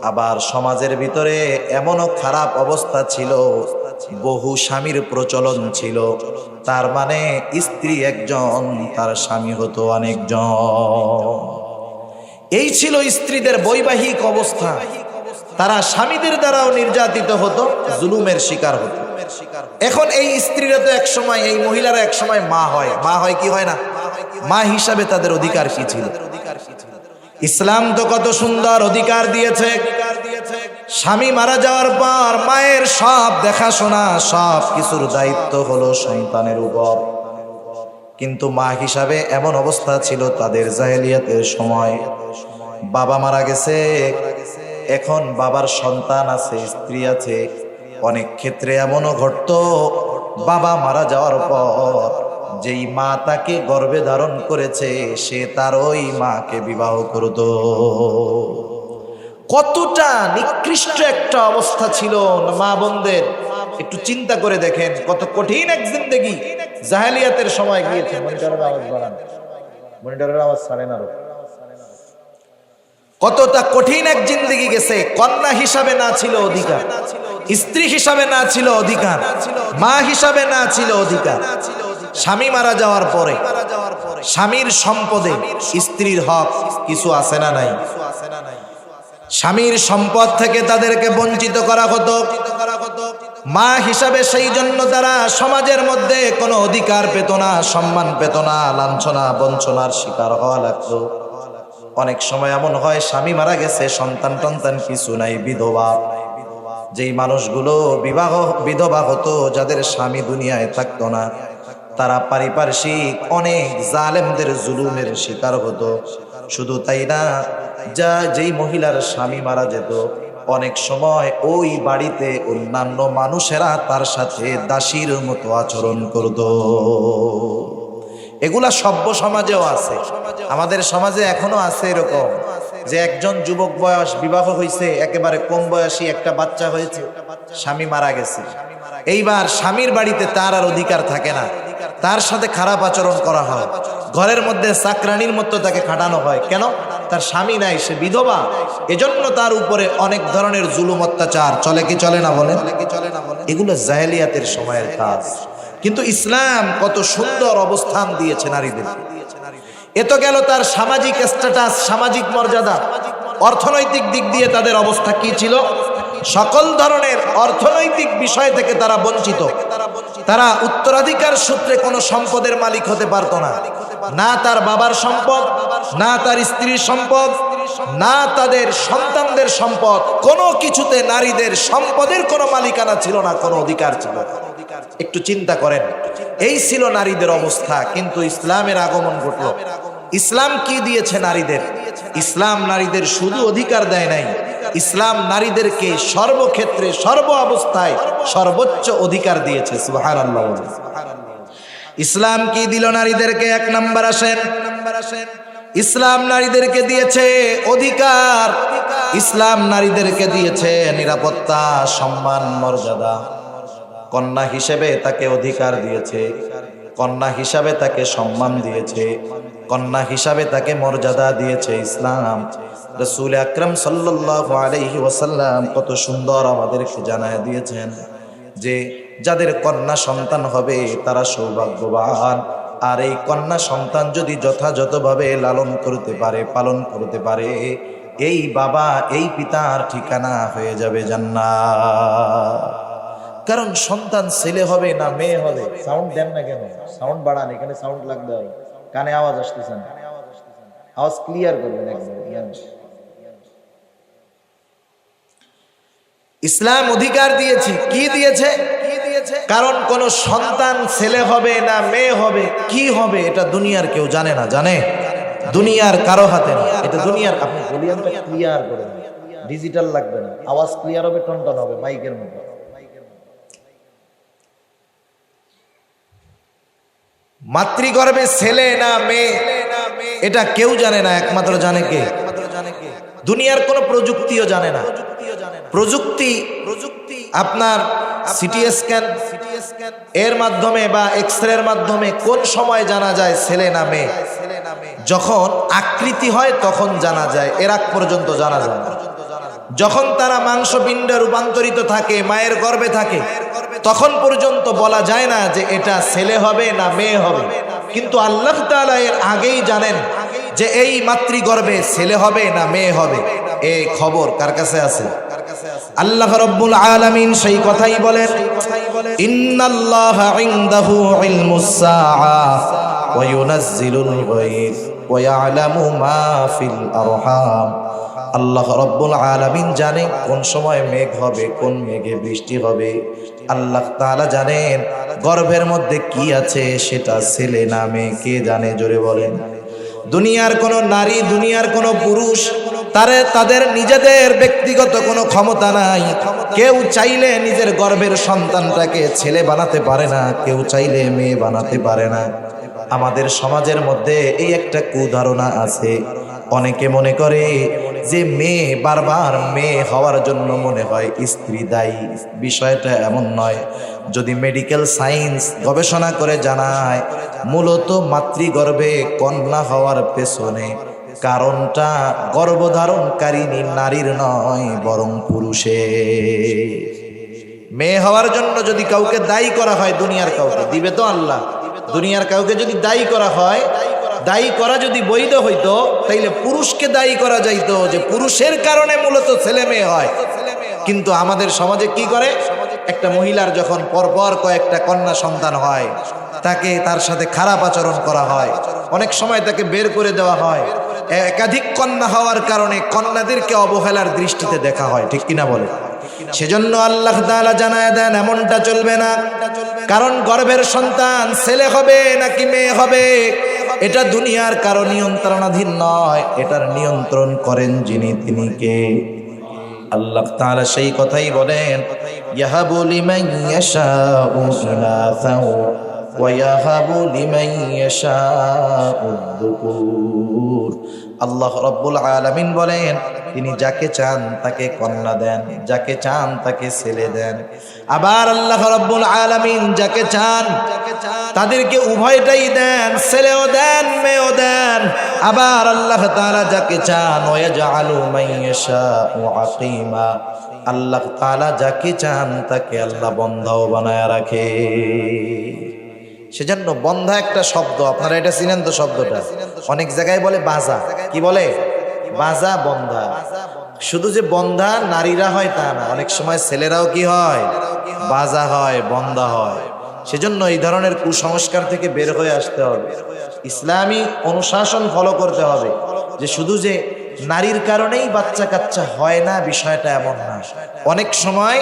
আবার সমাজের ভিতরে এমনও খারাপ অবস্থা ছিল, বহু স্বামীর প্রচলন ছিল, তার মানে স্ত্রী একজন, তার স্বামী হতো অনেকজন। এই ছিল স্ত্রীদের বৈবাহিক অবস্থা। তারা স্বামীদের দ্বারাও নির্যাতিত হতো, জুলুমের শিকার হতো। এখন এই স্ত্রীরা তো এক সময়, এই মহিলারা এক সময় মা হয় কি হয় না? মা হিসাবে তাদের অধিকার কি ছিল? ইসলাম তো কত সুন্দর অধিকার দিয়েছে। স্বামী মারা যাওয়ার পর মায়ের সব দেখাশোনা, সব কিছুর দায়িত্ব হলো সন্তানের উপর। কিন্তু মা হিসাবে এমন অবস্থা ছিল তাদের জাহেলিয়াতের সময়, বাবা মারা গেছে, এখন বাবার সন্তান আছে, স্ত্রী আছে। অনেক ক্ষেত্রে এমনও ঘটতো, বাবা মারা যাওয়ার পর যেই মা তাকে গর্ভে ধারণ করেছে সে তার ওই মাকে বিবাহ করত। কতটা নিকৃষ্ট একটা অবস্থা ছিল মা বোনদের। একটু চিন্তা করে দেখেন কত কঠিন এক জিন্দেগি জাহেলিয়াতের সময় গিয়েছে। মনিটরের আওয়াজ বাড়ান, মনিটরের আওয়াজ ছাড়েন আরো। কতটা কঠিন এক জিন্দেগি গেছে। কন্যা হিসাবে না ছিল অধিকার, স্ত্রী হিসাবে না ছিল অধিকার, মা হিসাবে না ছিল অধিকার। স্বামী মারা যাওয়ার পরে স্বামীর সম্পদে স্ত্রীর হক কিছু আছে না নাই? স্বামীর সম্পদ থেকে তাদেরকে বঞ্চিত করা হতো। মা হিসাবে সেই জন্য তারা সমাজের মধ্যে কোনো অধিকার পেত না, সম্মান পেত না, লাঞ্ছনা বঞ্চনার শিকার হওয়া লাগতো। অনেক সময় এমন হয় স্বামী মারা গেছে, সন্তান টন্তান কিছু নাই, বিধবা। যেই মানুষগুলো বিধবা হতো, যাদের স্বামী দুনিয়ায় থাকতো না, তারা পারিপার্শ্বিক অনেক জালেমদের জুলুমের শিকার হতো। শুধু তাই না, যেই মহিলার স্বামী মারা যেত, অনেক সময় ওই বাড়িতে অন্যান্য মানুষেরা তার সাথে দাসীর মতো আচরণ করত। এগুলা সভ্য সমাজেও আছে, আমাদের সমাজে এখনো আছে এরকম, যে একজন যুবক বয়স বিবাহ হয়েছে, একেবারে কম বয়সী একটা বাচ্চা হয়েছে, স্বামী মারা গেছে। এইবার স্বামীর বাড়িতে তার আর অধিকার থাকে না, তার সাথে খারাপ আচরণ করা হয়, ঘরের মধ্যে চাকরানির মতো তাকে খাটানো হয়। কেন? তার স্বামী নাই, সে বিধবা। এজন্য তার উপরে অনেক ধরনের জুলুম অত্যাচার চলে কি চলে না বলেন? এগুলো জাহেলিয়াতের সময়ের কাজ। কিন্তু ইসলাম কত সুন্দর অবস্থান দিয়েছে নারীদের। এ তো গেল তার সামাজিক স্ট্যাটাস, সামাজিক মর্যাদা। অর্থনৈতিক দিক দিয়ে তাদের অবস্থা কি ছিল? সকল ধরনের অর্থনৈতিক বিষয় থেকে তারা বঞ্চিত। তারা উত্তরাধিকার সূত্রে কোনো সম্পদের মালিক হতে পারত না, না তার বাবার সম্পদ, না তার স্ত্রীর সম্পদ, না তাদের সন্তানদের সম্পদ, কোনো কিছুতে নারীদের সম্পদের কোনো মালিকানা ছিল না, কোনো অধিকার ছিল না। একটু চিন্তা করেন, এই ছিল নারীদের অবস্থা। কিন্তু ইসলামের আগমন ঘটল। ইসলাম কি দিয়েছে নারীদের? ইসলাম নারীদের শুধু অধিকার দেয় নাই, ইসলাম নারীদেরকে সর্বক্ষেত্রে সর্ব অবস্থায় সর্বোচ্চ অধিকার দিয়েছে। সুবহানাল্লাহ। ইসলাম কি দিল নারীদেরকে? এক নাম্বার আসেন, ইসলাম নারীদেরকে দিয়েছে অধিকার। ইসলাম নারীদেরকে দিয়েছে নিরাপত্তা, সম্মান, মর্যাদা। কন্যা হিসেবে তাকে অধিকার দিয়েছে, কন্যা হিসাবে তাকে সম্মান দিয়েছে, কন্যা হিসাবে তাকে মর্যাদা দিয়েছে ইসলাম। রাসূল আকরাম সাল্লাল্লাহু আলাইহি ওয়াসাল্লাম কত সুন্দর আমাদেরকে জানায় দিয়েছেন যে যাদের কন্যা সন্তান হবে তারা সৌভাগ্যবান। আর এই কন্যা সন্তান যদি যথাযথভাবে লালন করতে পারে, পালন করতে পারে, এই বাবা, এই পিতার ঠিকানা হয়ে যাবে জান্নাত। কারণ সন্তান ছেলে হবে না মেয়ে হবে। সাউন্ড দেন না কেন? সাউন্ড বাড়ান, এখানে সাউন্ড লাগবে হবে, কানে আওয়াজ আসতেছে না, আওয়াজ ক্লিয়ার করবেন একদম। ইসলাম অধিকার দিয়েছে, কি দিয়েছে? কারণ কোন সন্তান ছেলে হবে না মেয়ে হবে, কি হবে, এটা দুনিয়ার কেউ জানে না। জানে? দুনিয়ার কারো হাতে না এটা। দুনিয়ার, আপনি ভলিউমটা ক্লিয়ার করেন, ডিজিটাল লাগবে না, আওয়াজ ক্লিয়ার হবে, টনটন হবে মাইকের মতো। মাতৃগর্ভে ছেলে না মেয়ে এটা কেউ জানে না, একমাত্র জানে কে? দুনিয়ার কোন প্রযুক্তিও জানে না। প্রযুক্তি আপনার সিটি স্ক্যান এর মাধ্যমে বা এক্সরের মাধ্যমে কোন সময় জানা যায় ছেলে না মেয়ে? যখন আকৃতি হয় তখন জানা যায়, এর আগ পর্যন্ত জানা যায় না। যখন তারা মাংসপিণ্ডে রূপান্তরিত থাকে, মায়ের গর্ভে থাকে, তখন পর্যন্ত বলা যায় না যে এটা ছেলে হবে না মেয়ে হবে। কিন্তু আল্লাহ তাআলা এর আগেই জানেন যে এই মাতৃগর্ভে ছেলে হবে না মেয়ে হবে। এই খবর কার কাছে আছে? আল্লাহ রাব্বুল আলামিন সেই কথাই বলেন, ইন্নাল্লাহা ইনদাহু ইলমুস সাআ ওয়া ইউনাজ্জিলুল গায়ব ওয়া ইয়ালামু মা ফিল আরহাম। আল্লাহ রাব্বুল আলামিন জানেন কোন সময় মেঘ হবে, কোন মেঘে বৃষ্টি হবে। আল্লাহ তাআলা জানেন গর্ভের মধ্যে কি আছে, সেটা ছেলে না মেয়ে কে জানে? জোরে বলেন। দুনিয়ার কোন নারী, দুনিয়ার কোন পুরুষ তাদের নিজেদের ব্যক্তিগত কোনো ক্ষমতা নাই। কেউ চাইলে নিজের গর্ভের সন্তানটাকে ছেলে বানাতে পারে না, কেউ চাইলে মেয়ে বানাতে পারে না। আমাদের সমাজের মধ্যে এই একটা কুধারণা আছে। অনেকে মনে করে যে মেয়ে, বারবার মেয়ে হওয়ার জন্য মনে হয় স্ত্রী দায়ী। বিষয়টা এমন নয়। যদি মেডিকেল সায়েন্স গবেষণা করে জানায় মূলত মাতৃগর্ভে কন্যা হওয়ার পেছনে কারণটা গর্ভধারণকারিণী নারীর নয়, বরং পুরুষের। মেয়ে হওয়ার জন্য যদি কাউকে দায়ী করা হয়, দুনিয়ার কাউকে দিবে তো আল্লাহ। দুনিয়ার কাউকে যদি দায়ী করা হয়, দায়ী করা যদি বৈধ হইতো, তাইলে পুরুষকে দায়ী করা যাইতো যে পুরুষের কারণে মূলত ছেলে মেয়ে হয়। কিন্তু আমাদের সমাজে কি করে? একটা মহিলার যখন পরপর কয়েকটা কন্যা সন্তান হয়, তাকে তার সাথে খারাপ আচরণ করা হয়, অনেক সময় তাকে বের করে দেওয়া হয়। একাধিক কন্যা হওয়ার কারণে কন্যাদেরকে অবহেলার দৃষ্টিতে দেখা হয়, ঠিক কিনা বলে? সেজন্য আল্লাহ তাআলা জানায় দেন এমনটা চলবে না। কারণ গর্ভের সন্তান ছেলে হবে নাকি মেয়ে হবে এটা দুনিয়ার কারো নিয়ন্ত্রণাধীন নয়, এটার নিয়ন্ত্রণ করেন যিনি, তিনি কে? আল্লাহ তাআলা সেই কথাই বলেন, ইয়াহাবু লিমান ইয়াশাউ ইনাসাও ওয়া ইয়াহাবু লিমান ইয়াশাউ যুকুর। আল্লাহ রাব্বুল আলামিন বলেন তিনি যাকে চান তাকে কন্যা দেন, যাকে চান তাকে ছেলে দেন। আবার আল্লাহ রাব্বুল আলামিন যাকে চান তাদেরকে উভয়টাই দেন, ছেলেও দেন মেয়েও দেন। আবার আল্লাহ তাআলা যাকে চান ওয়াজআলু মাইয়াশাউ আকিমা, আল্লাহ তাআলা যাকে চান তাকে আল্লাহ বন্ধাও বানায় রাখে। সেজন্য বন্ধা একটা শব্দ, আপনারা এটা চিনেন তো? শব্দটা অনেক জায়গায় বলে বাজা। কি বলে? বাজা, বন্ধা। শুধু যে বন্ধা নারীরা হয় তা না, অনেক সময় ছেলেরাও কি হয়? বাজা হয়, বন্ধা হয়। সেজন্য এই ধরনের কুসংস্কার থেকে বের হয়ে আসতে হবে, ইসলামী অনুশাসন ফলো করতে হবে। যে শুধু যে নারীর কারণেই বাচ্চা কাচ্চা হয় না, বিষয়টা এমন না। অনেক সময়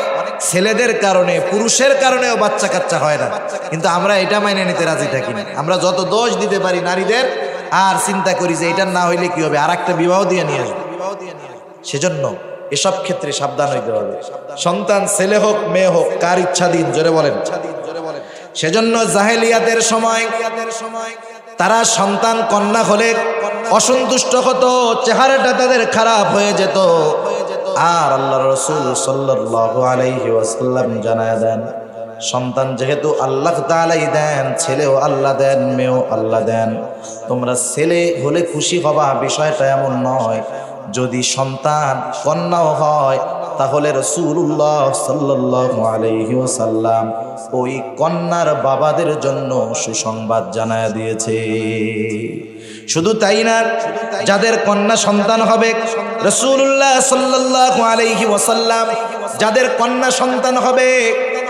ছেলেদের কারণে, পুরুষের কারণেও বাচ্চা কাচ্চা হয় না, কিন্তু আমরা এটা মাইনে নিতে রাজি থাকি না। আমরা যত দোষ দিতে পারি নারীদের, আর চিন্তা করি যে এটা না হইলে কি হবে, আর একটা বিবাহ দিয়ে নিয়ে আসবে। সেজন্য এসব ক্ষেত্রে সাবধান হইতে হবে। সন্তান ছেলে হোক মেয়ে হোক, কার ইচ্ছাধীন, জোরে বলেন। সেজন্য জাহেলিয়াতের সময় তারা সন্তান কন্যা হলে অসন্তুষ্ট হতো, চেহারাটা তাদের খারাপ হয়ে যেত। আর আল্লাহর রাসূল সাল্লাল্লাহু আলাইহি ওয়াসাল্লাম জানায় দেন, সন্তান যেহেতু আল্লাহ তাআলাই দেন, ছেলেও আল্লাহ দেন, মেয়েও আল্লাহ দেন। তোমরা ছেলে হলে খুশি হবা, বিষয়টা এমন নয়। যদি সন্তান কন্যাও হয় তাহলে রাসূলুল্লাহ সাল্লাল্লাহু আলাইহি ওয়াসাল্লাম ওই কন্যার বাবাদের জন্য সুসংবাদ জানায় দিয়েছে। শুধু তাই না, যাদের কন্যা সন্তান হবে, রাসূলুল্লাহ সাল্লাল্লাহু আলাইহি ওয়াসাল্লাম যাদের কন্যা সন্তান হবে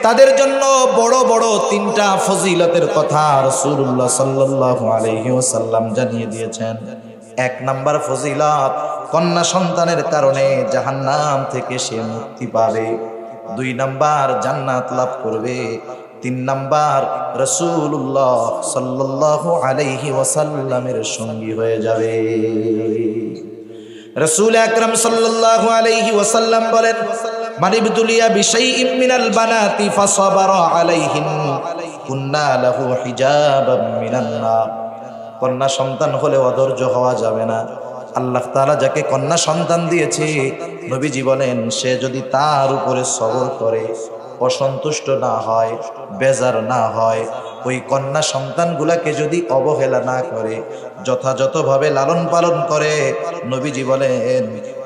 তাদের জন্য বড় বড় তিনটা ফজিলতের কথা রাসূলুল্লাহ সাল্লাল্লাহু আলাইহি ওয়াসাল্লাম জানিয়ে দিয়েছেন। এক নাম্বার ফজিলত, কন্যা সন্তানের কারণে জাহান্নাম থেকে সে মুক্তি পাবে। 2 নাম্বার, জান্নাত লাভ করবে। 3 নাম্বার, রাসূলুল্লাহ সাল্লাল্লাহু আলাইহি ওয়াসাল্লামের সঙ্গী হয়ে যাবে। রাসূল আকরাম সাল্লাল্লাহু আলাইহি ওয়াসাল্লাম বলেন, মান ইবতুলিয়া বিশাইইন মিনাল বানাতি ফাসাবারা আলাইহিন কুন্না লাহু হিজাবাম মিনান নার। কন্যা সন্তান হলে অধৈর্য হওয়া যাবে না। আল্লাহ তাআলা যাকে কন্যা সন্তান দিয়েছে, নবীজি বলেন, সে যদি তার উপরে সবর করে, অসন্তুষ্ট না হয়, বেজার না হয়, ওই কন্যা সন্তানগুলাকে যদি অবহেলা না করে, যথাযথভাবে লালন পালন করে, নবীজি বলেন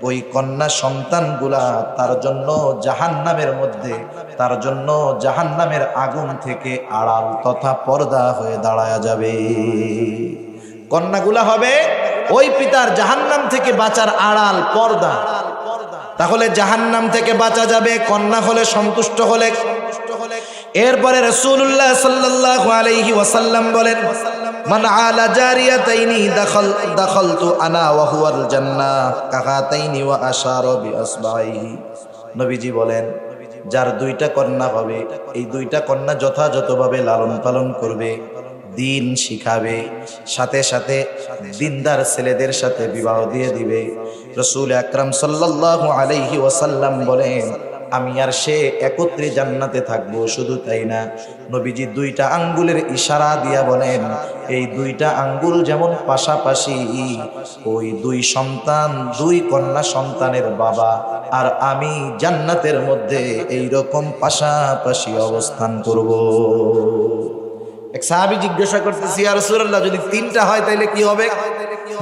ওই কন্যা সন্তানগুলা তার জন্য জাহান্নামের মধ্যে, তার জন্য জাহান্নামের আগুন থেকে আড়াল তথা পর্দা হয়ে দাঁড়ায়া যাবে। কন্যাগুলা হবে ওই পিতার জাহান্নাম থেকে বাঁচার আড়াল, পর্দা। তাহলে জাহান্নাম থেকে বাঁচা যাবে কন্যা হলে, সন্তুষ্ট হলে। এরপরে রাসূলুল্লাহ সাল্লাল্লাহু আলাইহি ওয়াসাল্লাম বলেন, মান আলা জারিয়াতাইনি দাখালতু আনা ওয়া হুয়াল জান্নাহ কাহাতাইনি ওয়া আশারা বিআসবাইহি। নবীজি বলেন, যার 2টা কন্যা হবে, এই 2টা কন্যা যথাযথভাবে লালন পালন করবে, দিন শিখাবে, সাথে সাথে দিনদার ছেলেদের সাথে বিবাহ দিয়ে দিবে, রাসূল আকরাম সাল্লাল্লাহু আলাইহি ওয়াসাল্লাম বলেন, আমি আর সে একত্রে জান্নাতে থাকবো। শুধু তাই না, নবীজি 2টা আঙ্গুলের ইশারা দিয়া বলেন, এই 2টা আঙ্গুল যেমন পাশাপাশি, ওই 2 সন্তান, 2 কন্যা সন্তানের বাবা আর আমি জান্নাতের মধ্যে এই রকম পাশাপাশি অবস্থান করব। এক সাহাবী জিজ্ঞাসা করতেছি, ইয়া রাসূলুল্লাহ, যদি 3টা হয় তাহলে কি হবে?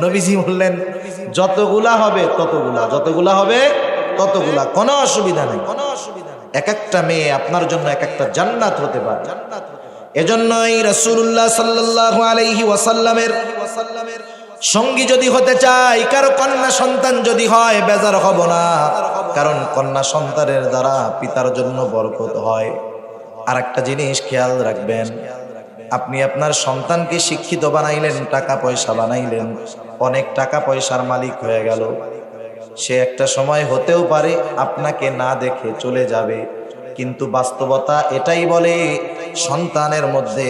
নবীজি বললেন, যতগুলা হবে ততগুলা, যতগুলা হবে ততগুলা, কোনো অসুবিধা নেই। এক একটা মেয়ে আপনার জন্য এক একটা জান্নাত হতে পারে। এজন্যই রাসূলুল্লাহ সাল্লাল্লাহু আলাইহি ওয়াসাল্লামের সঙ্গী যদি হতে চাই, কারো কন্যা সন্তান যদি হয়, বেজার হব না, কারণ কন্যা সন্তানের দ্বারা পিতার জন্য বরকত হয়। আর একটা জিনিস খেয়াল রাখবেন, আপনি আপনার সন্তানকে শিক্ষিত বানাইলেন, টাকা পয়সা বানাইলেন, অনেক টাকা পয়সার মালিক হয়ে গেল, সে একটা সময় হতেও পারে আপনাকে না দেখে চলে যাবে। কিন্তু বাস্তবতা এটাই বলে, সন্তানের মধ্যে,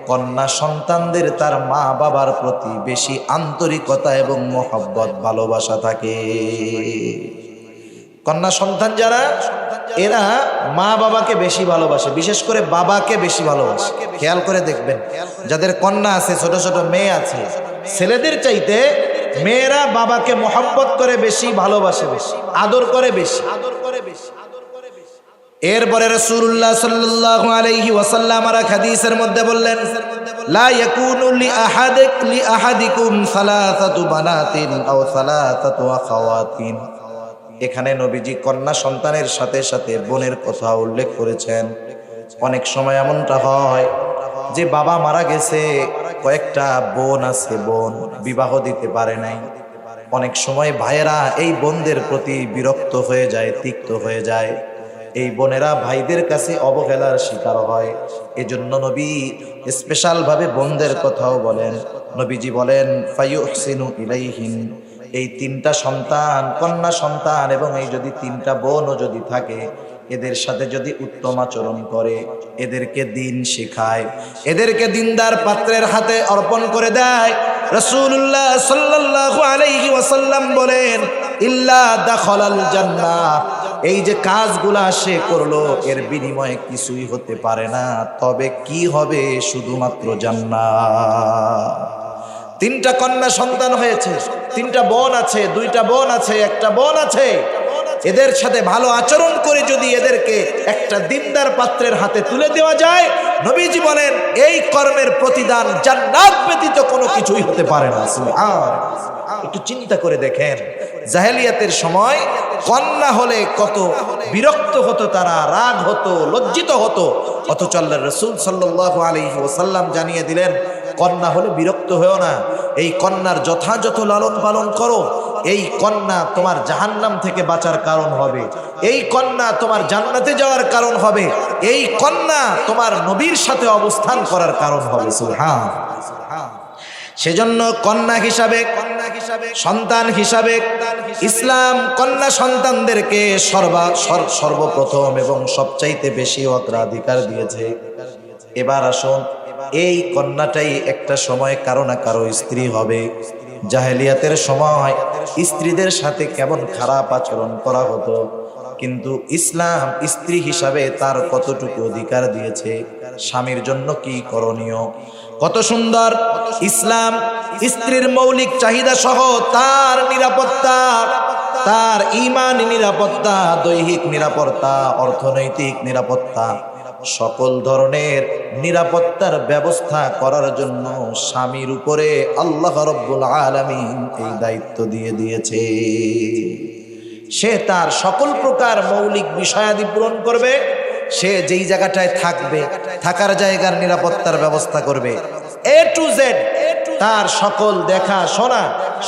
কন্যা সন্তানদের তার মা বাবার প্রতি বেশি আন্তরিকতা এবং মহব্বত, ভালোবাসা থাকে। কন্যা সন্তান যারা, এরা মা বাবাকে বেশি ভালোবাসে, বিশেষ করে বাবাকে বেশি ভালোবাসে। খেয়াল করে দেখবেন, যাদের কন্যা আছে, ছোট ছোট মেয়ে আছে, ছেলেদের চাইতে মেয়েরা বাবাকে মহব্বত করে বেশি, ভালোবাসে বেশি, আদর করে বেশি। এরপরে রাসূলুল্লাহ সাল্লাল্লাহু আলাইহি ওয়াসাল্লাম আর হাদিসের মধ্যে বললেন, লা ইয়াকুনু লি আহাদিকুম সালাসাতু বানাতিন আও সালাসাতু আখাওয়াতিন। এখানে নবীজি কন্যা সন্তানের সাথে সাথে বোনের কথা উল্লেখ করেছেন। অনেক সময় এমনটা হয় যে বাবা মারা গেছে, কয়েকটা বোন আছে, বোন বিবাহ দিতে পারে নাই। অনেক সময় ভাইয়েরা এই বোনদের প্রতি বিরক্ত হয়ে যায়, তিক্ত হয়ে যায়। এই বোনেরা ভাইদের কাছে অবহেলার শিকার হয়। এজন্য নবী স্পেশাল ভাবে বোনদের কথাও বলেন। নবীজি বলেন, ফায়ুহসিনু ইলাইহিন, এই তিনটা সন্তান, কন্যা সন্তান এবং এই যদি তিনটা বোনও যদি থাকে, এদের সাথে যদি উত্তম আচরণ করে, এদেরকে দিন শেখায়, এদেরকে দিনদার পাত্রের হাতে অর্পণ করে দেয়, রাসূলুল্লাহ সাল্লাল্লাহু আলাইহি ওয়াসাল্লাম বলেন ইল্লা দাখালাল জান্নাহ। এই যে কাজগুলা সে করলো এর বিনিময়ে কিছুই হতে পারে না, তবে কি হবে? শুধুমাত্র জান্নাত। তিনটা কন্যা সন্তান হয়েছে, তিনটা বোন আছে, দুইটা বোন আছে, একটা বোন আছে, এদের সাথে ভালো আচরণ করে যদি এদেরকে একটা দিনদার পাত্রের হাতে তুলে দেওয়া যায়, নবীজি বলেন এই কর্মের প্রতিদান জান্নাত ব্যতীত কোনো কিছুই হতে পারে না। সুবহান। একটু চিন্তা করে দেখেন, জাহেলিয়াতের সময় কন্যা হলে কত বিরক্ত হতো তারা, রাগ হতো, লজ্জিত হতো, অথচ আল্লাহর রাসূল সাল্লাল্লাহু আলাইহি ওয়াসাল্লাম জানিয়ে দিলেন কন্যা হলে বিরক্ত হয়েও না, এই কন্যার যথাযথ লালন পালন করো, এই কন্যা তোমার জাহান্নাম থেকে বাঁচার কারণ হবে, এই কন্যা তোমার জান্নাতে যাওয়ার কারণ হবে, এই কন্যা তোমার নবীর সাথে অবস্থান করার কারণ হবে। সুবহান। সেজন্য কন্যা হিসাবে, সন্তান হিসাবে ইসলাম কন্যা সন্তানদেরকে সর্বপ্রথম এবং সবচাইতে বেশি অগ্রাধিকার দিয়েছে। এবার আসুন, এই কন্যাটাই একটা সময় কারো না কারো স্ত্রী হবে। জাহেলিয়াতের সময় স্ত্রীদের সাথে কেমন খারাপ আচরণ করা হতো, কিন্তু ইসলাম স্ত্রী হিসাবে তার কতটুকু অধিকার দিয়েছে, স্বামীর জন্য কি করণীয়, কত সুন্দর ইসলাম স্ত্রীর মৌলিক চাহিদা সহ তার নিরাপত্তা, তার ঈমান নিরাপত্তা, দৈহিক নিরাপত্তা, অর্থনৈতিক নিরাপত্তা, সকল ধরনের নিরাপত্তার ব্যবস্থা করার জন্য স্বামীর উপরে আল্লাহ রাব্বুল আলামিন এই দায়িত্ব দিয়ে দিয়েছে। সে তার সকল প্রকার মৌলিক বিষয়াদি পূরণ করবে, সে যেই জায়গাটায় থাকবে থাকার জায়গার নিরাপত্তার ব্যবস্থা করবে, এ টু জেড তার সকল দেখা শোনা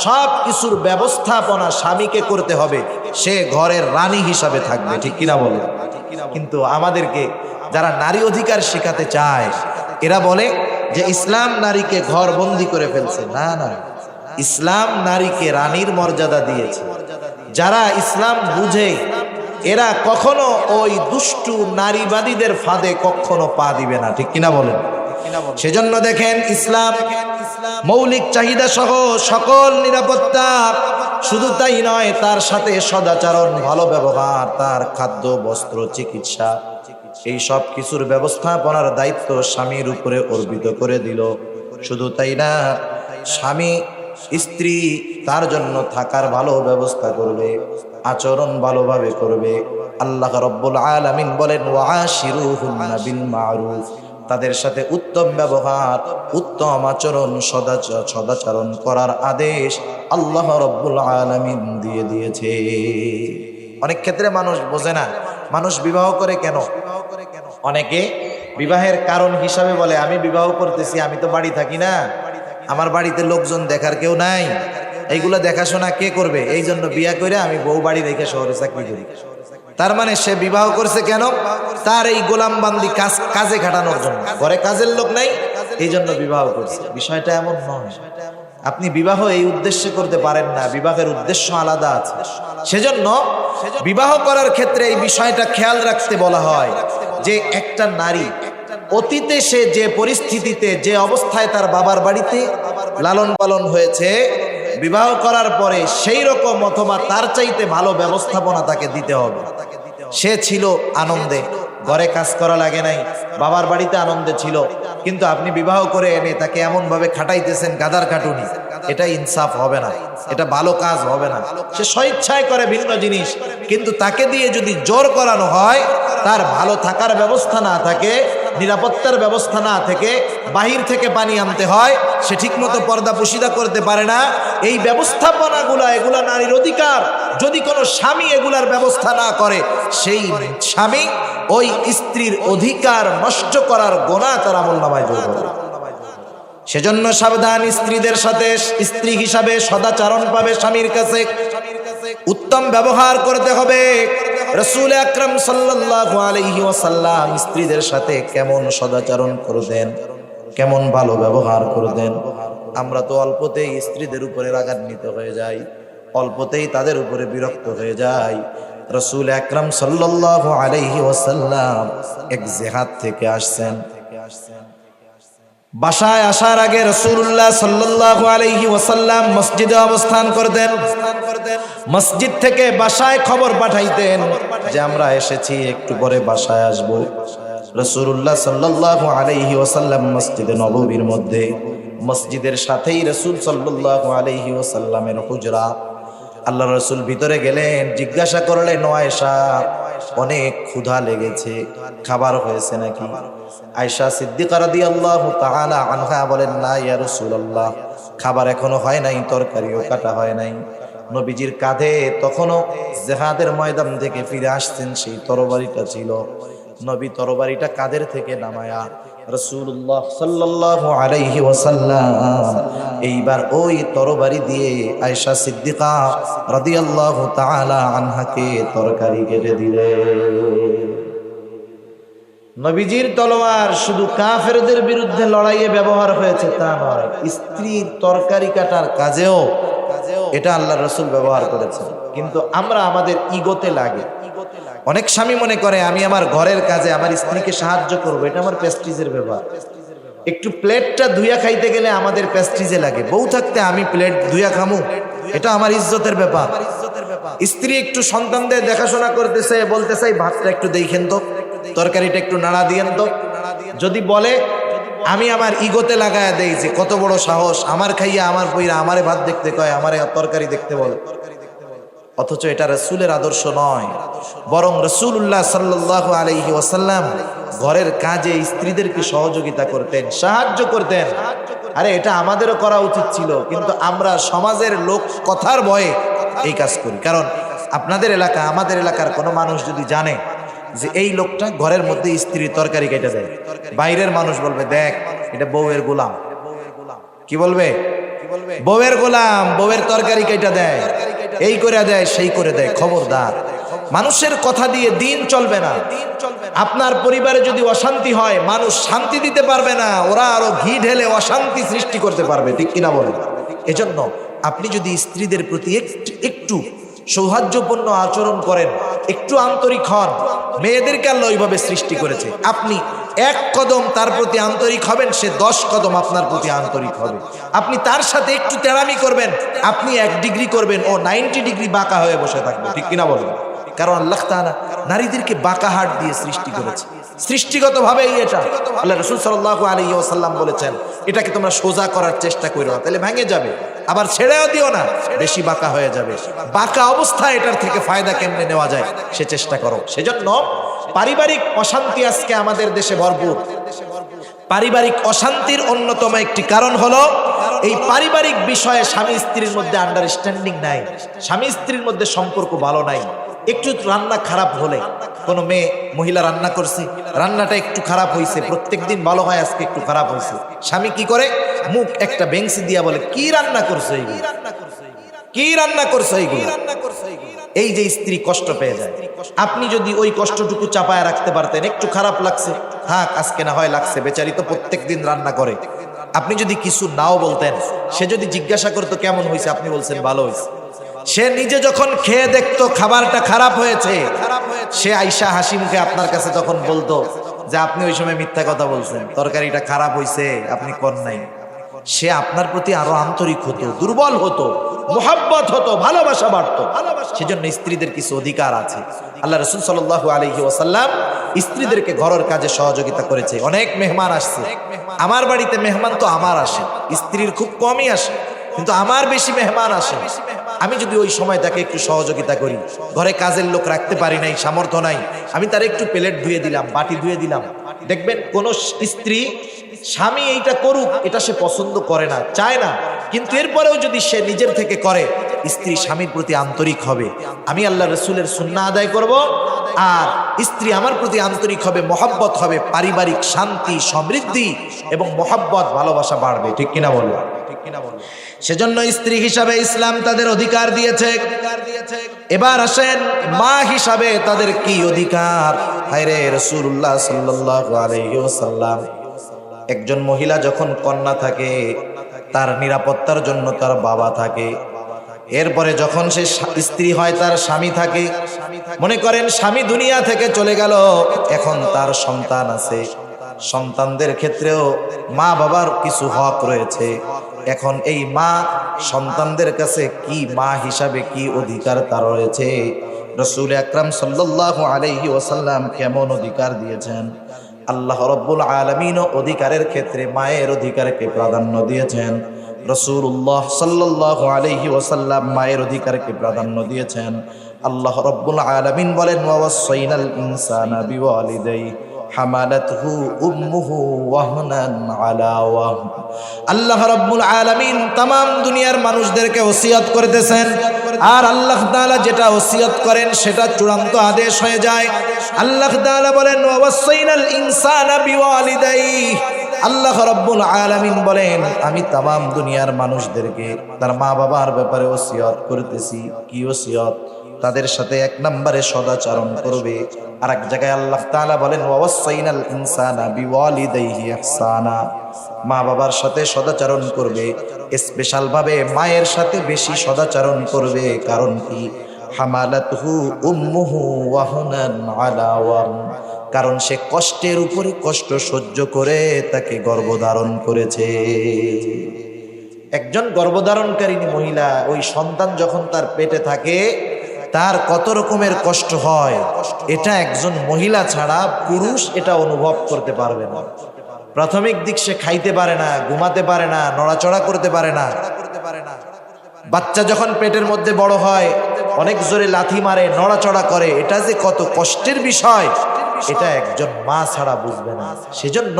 সব কিছুর ব্যবস্থাপনা স্বামীকে করতে হবে, সে ঘরের রানী হিসাবে থাকবে। ঠিক কিনা বলে? কিন্তু আমাদেরকে যারা নারী অধিকার শেখাতে চায় এরা বলে যে ইসলাম নারীকে ঘর বন্দি করে ফেলছে। না না, ইসলাম নারীকে রানীর মর্যাদা দিয়েছে। যারা ইসলাম বুঝে এরা কখনো ওই দুষ্টু নারীবাদীদের ফাঁদে কখনো পা দিবে না। ঠিক কিনা বলেন? সেজন্য দেখেন ইসলাম মৌলিক চাহিদা সহ সকল নিরাপত্তা, শুধু তাই নয়, তার সাথে সদাচরণ, ভালো ব্যবহার, তার খাদ্য, বস্ত্র, চিকিৎসা, এই সব কিছুর ব্যবস্থাপনার দায়িত্ব স্বামীর উপরে অর্পিত করে দিল। শুধু তাই না, স্বামী স্ত্রী তার জন্য থাকার ভালো ব্যবস্থা করবে, আচরণ ভালোভাবে করবে। আল্লাহ রাব্বুল আলামিন বলেন ওয়াশিরুহুন্না বিল মারুফ, তাদের সাথে উত্তম ব্যবহার, উত্তম আচরণ, সদাচরণ করার আদেশ আল্লাহ রাব্বুল আলামিন দিয়ে দিয়েছে। অনেক ক্ষেত্রে মানুষ বোঝে না, মানুষ বিবাহ করে কেন? অনেকে বিবাহের কারণ হিসাবে বলে আমি বিবাহ করতেছি, আমি তো বাড়ি থাকি না, আমার বাড়িতে লোকজন দেখার কেউ নাই, এইগুলা দেখাশোনা কে করবে? এই জন্য বিয়া করে আমি বউ বাড়ি রেখে শহরে চাকরি করি। তার মানে সে বিবাহ করছে কেন? তার এই গোলামবান্দি কাজে খাটানোর জন্য। ঘরে কাজের লোক নাই, এই জন্য বিবাহ করছে। বিষয়টা এমন নয়। আপনি বিবাহ এই উদ্দেশ্যে করতে পারেন না, বিবাহের উদ্দেশ্য আলাদা আছে। সেজন্য বিবাহ করার ক্ষেত্রে এই বিষয়টা খেয়াল রাখতে বলা হয় যে একটা নারী অতীতে সে যে পরিস্থিতিতে, যে অবস্থায় তার বাবার বাড়িতে লালন পালন হয়েছে, বিবাহ করার পরে সেই রকম অথবা তার চাইতে ভালো ব্যবস্থাপনা তাকে দিতে হবে। সে ছিল আনন্দে, ঘরে কাজ করা লাগে নাই, বাবার বাড়িতে আনন্দে ছিল, কিন্তু আপনি বিবাহ করে এনে তাকে এমন ভাবে খাটাইতেছেন গাদার খাটুনি, এটা ইনসাফ হবে না, এটা ভালো কাজ হবে না। সে স্বেচ্ছায় করে ভিন্ন জিনিস, কিন্তু তাকে দিয়ে যদি জোর করানো হয়, তার ভালো থাকার ব্যবস্থা না থাকে, নিরাপত্তার ব্যবস্থা না থেকে বাহির থেকে পানি আনতে হয়, সে ঠিকমতো পর্দা পুশিদা করতে পারে না, এই ব্যবস্থাপনাগুলা এগুলা নারীর অধিকার। যদি কোনো স্বামী এগুলার ব্যবস্থা না করে, সেই স্বামী ওই স্ত্রীর অধিকার নষ্ট করার গুনাহ তার আমলনামায় যোগ হবে। সেজন্য সাবধান, স্ত্রীদের সাথে স্ত্রী হিসাবে সদাচরণ পাবে স্বামীর কাছে, উত্তম ব্যবহার করতে হবে। রাসূল আকরাম সাল্লাল্লাহু আলাইহি ওয়াসাল্লাম স্ত্রীদের সাথে কেমন সদাচরণ করতেন, কেমন ভালো ব্যবহার করতেন। আমরা তো অল্পতেই স্ত্রীদের উপরে রাগান্বিত হয়ে যাই, অল্পতেই তাদের উপরে বিরক্ত হয়ে যায়। রাসূল আকরাম সাল্লাল্লাহু আলাইহি ওয়াসাল্লাম এক জিহাদ থেকে আসছেন। বাসায় আসার আগে রাসূলুল্লাহ সাল্লাল্লাহু আলাইহি ওয়াসাল্লাম মসজিদে অবস্থান করতেন। মসজিদ থেকে বাসায় খবর পাঠাইতেন যে আমরা এসেছি, একটু পরে বাসায় আসব। রাসূলুল্লাহ সাল্লাল্লাহু আলাইহি ওয়াসাল্লাম মসজিদে নববীর মধ্যে, মসজিদের সাথেই রাসূল সাল্লাল্লাহু আলাইহি ওয়াসাল্লামের হুজরা। আল্লাহ রাসূল ভিতরে গেলেন, জিজ্ঞাসা করলেন, ও আয়েশা, অনেক ক্ষুধা লেগেছে, খাবার হয়েছে নাকি? আয়েশা সিদ্দিকা রাদিয়াল্লাহু তাআলা আনহা বলেন, না ইয়া রাসূলুল্লাহ, খাবার এখনো হয় নাই, তরকারিও কাটা হয় নাই। নবীজির কাঁধে তখনও জিহাদের ময়দান থেকে ফিরে আসছেন সেই তরবারিটা ছিল। নবী তরবারিটা কাঁধের থেকে নামায়া রাসূলুল্লাহ সাল্লাল্লাহু আলাইহি ওয়াসাল্লাম এইবার ওই তরবারি দিয়ে আয়েশা সিদ্দিকা রাদিয়াল্লাহু তাআলা আনহাকে তরকারি কেটে দিলেন। নবীজির তলোয়ার শুধু কাফেরদের বিরুদ্ধে লড়াইয়ে ব্যবহার হয়েছে তা নয়, স্ত্রীর তরকারি কাটার কাজেও এটা আল্লাহ রাসূল ব্যবহার করেছেন। কিন্তু আমরা আমাদের ইগোতে লাগে। অনেক স্বামী মনে করে আমি আমার ঘরের কাজে আমার স্ত্রীকে সাহায্য করব, এটা আমার প্রেস্টিজের ব্যাপার। একটু প্লেটটা ধুইয়া খাইতে গেলে আমাদের প্রেস্টিজে লাগে। বউ থাকতে আমি প্লেট ধুইয়া খামু, এটা আমার ইজ্জতের ব্যাপার। স্ত্রী একটু সন্তানদের দেখাশোনা করতেছে, বলতেছে ভাতটা একটু দেখেন তো, তরকারিটা একটু নাড়া দিয়েন তো। যদি বলে আমি আমার ইগোতে লাগায়া দেই যে কত বড় সাহস, আমার খাইয়া আমার বইরা আমারে ভাত দেখতে কয়, আমারে তরকারি দেখতে বলে। অথচ এটা রাসূলের আদর্শ নয়, বরং রাসূলুল্লাহ সাল্লাল্লাহু আলাইহি ওয়াসাল্লাম ঘরের কাজে স্ত্রীদেরকে সহযোগিতা করতেন, সাহায্য করতেন। আরে এটা আমাদেরও করা উচিত ছিল, কিন্তু আমরা সমাজের লোক কথার ভয়ে এই কাজ করি। কারণ আপনাদের এলাকা, আমাদের এলাকার কোনো মানুষ যদি জানে যে এই লোকটা ঘরের মধ্যে স্ত্রীর তরকারি কেটে দেয়, বাইরের মানুষ বলবে দেখ এটা বউয়ের গোলাম। কি বলবে? বউয়ের গোলাম, বউয়ের তরকারি কেটে দেয়, এই করে দেয়, সেই করে দেয়। খবরদার, মানুষের কথা দিয়ে দিন চলবে না। আপনার পরিবারে যদি অশান্তি হয়, মানুষ শান্তি দিতে পারবে না, ওরা আরো ঘি ঢেলে অশান্তি সৃষ্টি করতে পারবে, ঠিক কিনা বলেন? এজন্য আপনি যদি স্ত্রীদের প্রতি একটু সৌহার্দ্যপূর্ণ আচরণ করেন, একটু আন্তরিক হন, মেয়েদেরকে আল্লাহ ওইভাবে সৃষ্টি করেছে। আপনি এক কদম তার প্রতি আন্তরিক হবেন, সে 10 কদম আপনার প্রতি আন্তরিক হবে। আপনি তার সাথে একটু তেড়ামি করবেন, আপনি 1 ডিগ্রি করবেন, ও 90 ডিগ্রি বাঁকা হয়ে বসে থাকবে, ঠিক কিনা বলেন? কারণ আল্লাহ তাআলা নারীদেরকে বাঁকা হাত দিয়ে সৃষ্টি করেছে, সৃষ্টিগতভাবেই এটা। আল্লাহ রাসূল সাল্লাল্লাহু আলাইহি ওয়াসাল্লাম বলেছেন, এটাকে তোমরা সোজা করার চেষ্টা করো না, তাহলে ভেঙে যাবে। আবার ছেড়েও দিও না, বেশি বাঁকা হয়ে যাবে। বাঁকা অবস্থায় এটার থেকে ফায়দা কেমনে নেওয়া যায় সে চেষ্টা করো। সেজন্য পারিবারিক অশান্তি আজকে আমাদের দেশে ভরপুর। পারিবারিক অশান্তির অন্যতম একটি কারণ হলো এই পারিবারিক বিষয়ে স্বামী স্ত্রীর মধ্যে আন্ডারস্ট্যান্ডিং নাই, স্বামী স্ত্রীর মধ্যে সম্পর্ক ভালো নাই। একটু রান্না খারাপ হলে, কোনো মহিলা রান্না করছে, রান্নাটা একটু খারাপ হয়েছে, প্রত্যেকদিন ভালো হয়, আজকে একটু খারাপ হয়েছে, স্বামী কি করে? মুখ একটা বেংসি দিয়া বলে, কি রান্না করছো এইগুলো, কি রান্না করছো এইগুলো। এই যে স্ত্রী কষ্ট পেয়ে যায়। আপনি যদি ওই কষ্টটুকু চাপায় রাখতে পারতেন, একটু খারাপ লাগছে, থাক আজকে না হয় লাগছে, বেচারি তো প্রত্যেক দিন রান্না করে। আপনি যদি কিছু নাও বলতেন, সে যদি জিজ্ঞাসা করতো কেমন হয়েছে, আপনি বলছেন ভালো হয়েছে। সে নিজে যখন খেয়ে দেখতো খাবারটা খারাপ হয়েছে, সে আইসা হাসি মুখে আপনার কাছে তখন বলতো যে আপনি ওই সময় মিথ্যা কথা বলছেন, তরকারিটা খারাপ হয়েছে, আপনি কর নাই। সে আপনার প্রতি আরো আন্তরিক হতো, দুর্বল হতো, মোহাব্বত হতো, ভালোবাসা বাড়তো। সেজন্য স্ত্রীদের কিছু অধিকার আছে। আল্লাহ রাসূল সাল্লাল্লাহু আলাইহি ওয়াসাল্লাম স্ত্রীদেরকে ঘরের কাজে সহযোগিতা করেছে। অনেক মেহমান আসছে, আমার বাড়িতে মেহমান তো আমার আসে, স্ত্রীর খুব কমই আসে, কিন্তু আমার বেশি মেহমান আসে। আমি যদি ওই সময় তাকে একটু সহযোগিতা করি, ঘরে কাজের লোক রাখতে পারি নাই, সামর্থ্য নাই, আমি তার একটু প্লেট ধুয়ে দিলাম, বাটি ধুয়ে দিলাম, দেখবেন কোন স্ত্রী স্বামী এইটা করুক এটা সে পছন্দ করে না, চায় না, কিন্তু এরপরেও যদি সে নিজের থেকে করে, স্ত্রী স্বামীর প্রতি আন্তরিক হবে। আমি আল্লাহ রাসূলের সুন্নাহ আদায় করব, আর স্ত্রী আমার প্রতি আন্তরিক হবে, মহব্বত হবে, পারিবারিক শান্তি, সমৃদ্ধি এবং মহব্বত, ভালোবাসা বাড়বে, ঠিক কিনা বলবো? সেজন্য স্ত্রী হিসাবে ইসলাম তাদের অধিকার দিয়েছে। এবার আসেন মা হিসাবে তাদের কি অধিকার। হায়রে রাসূলুল্লাহ সাল্লাল্লাহু আলাইহি ওয়াসাল্লাম, একজন মহিলা যখন কন্যা থাকে, তার নিরাপত্তার জন্য তার বাবা থাকে। এরপরে যখন সে স্ত্রী হয়, তার স্বামী থাকে, মনে করেন স্বামী দুনিয়া থেকে চলে গেল, এখন তার সন্তান আছে, সন্তানদের ক্ষেত্রেও মা বাবার কিছু হক রয়েছে। এখন এই মা সন্তানদের কাছে কি মা হিসাবে কি অধিকার তার রয়েছে, রাসূল আকরাম সাল্লাল্লাহু আলাইহি ওয়াসাল্লাম কেমন অধিকার দিয়েছেন। আল্লাহ রাব্বুল আলামিন অধিকারের ক্ষেত্রে মায়ের অধিকারকে প্রাধান্য দিয়েছেন। রাসূলুল্লাহ সাল্লাল্লাহু আলাইহি ওয়াসাল্লাম মায়ের অধিকারকে প্রাধান্য দিয়েছেন। আল্লাহ রাব্বুল আলামিন বলেন, ওয়াসাইনাল ইনসানা বিওয়ালিদাইহি হামালাতহু উম্মুহু ওয়াহনান আলা ওয়াহন। আল্লাহ রাব্বুল আলামিন তামাম দুনিয়ার মানুষদেরকে ওসিয়ত করতেছেন, আর আল্লাহ তাআলা যেটা ওসিয়ত করেন সেটা চূড়ান্ত আদেশ হয়ে যায়। আল্লাহ তাআলা বলেন, ওয়াসাইনাল ইনসানা বিওয়ালিদাইহি। আল্লাহ রাব্বুল আলামিন বলেন, আমি তামাম দুনিয়ার মানুষদেরকে তার মা বাবার ব্যাপারে ওসিয়ত করতেছি। কি ওসিয়ত? তাদের সাথে এক নম্বরে সদাচরণ করবে। আর এক জায়গায় আল্লাহ তাআলা বলেন, ওয়াসাইনাল ইনসানা বিওয়ালিদাইহি ইহসানা। মা বাবার সাথে সদাচরণ করবে, স্পেশাল ভাবে মায়ের সাথে বেশি সদাচরণ করবে। কারণ কি? হামালাতহু উম্মুহু ওয়াহনান আলা ওয়াহন। কারণ সে কষ্টের উপরে কষ্ট সহ্য করে তাকে গর্ভধারণ করেছে। একজন গর্ভধারণকারিণী মহিলা, ওই সন্তান যখন তার পেটে থাকে তার কত রকমের কষ্ট হয়, এটা একজন মহিলা ছাড়া পুরুষ এটা অনুভব করতে পারবে না। প্রাথমিক দিক সে খাইতে পারে না, ঘুমাতে পারে না, নড়াচড়া করতে পারে না। বাচ্চা যখন পেটের মধ্যে বড় হয় অনেক জোরে লাথি মারে, নড়াচড়া করে, এটা যে কত কষ্টের বিষয় এটা একজন মা ছাড়া বুঝবে না। সেজন্য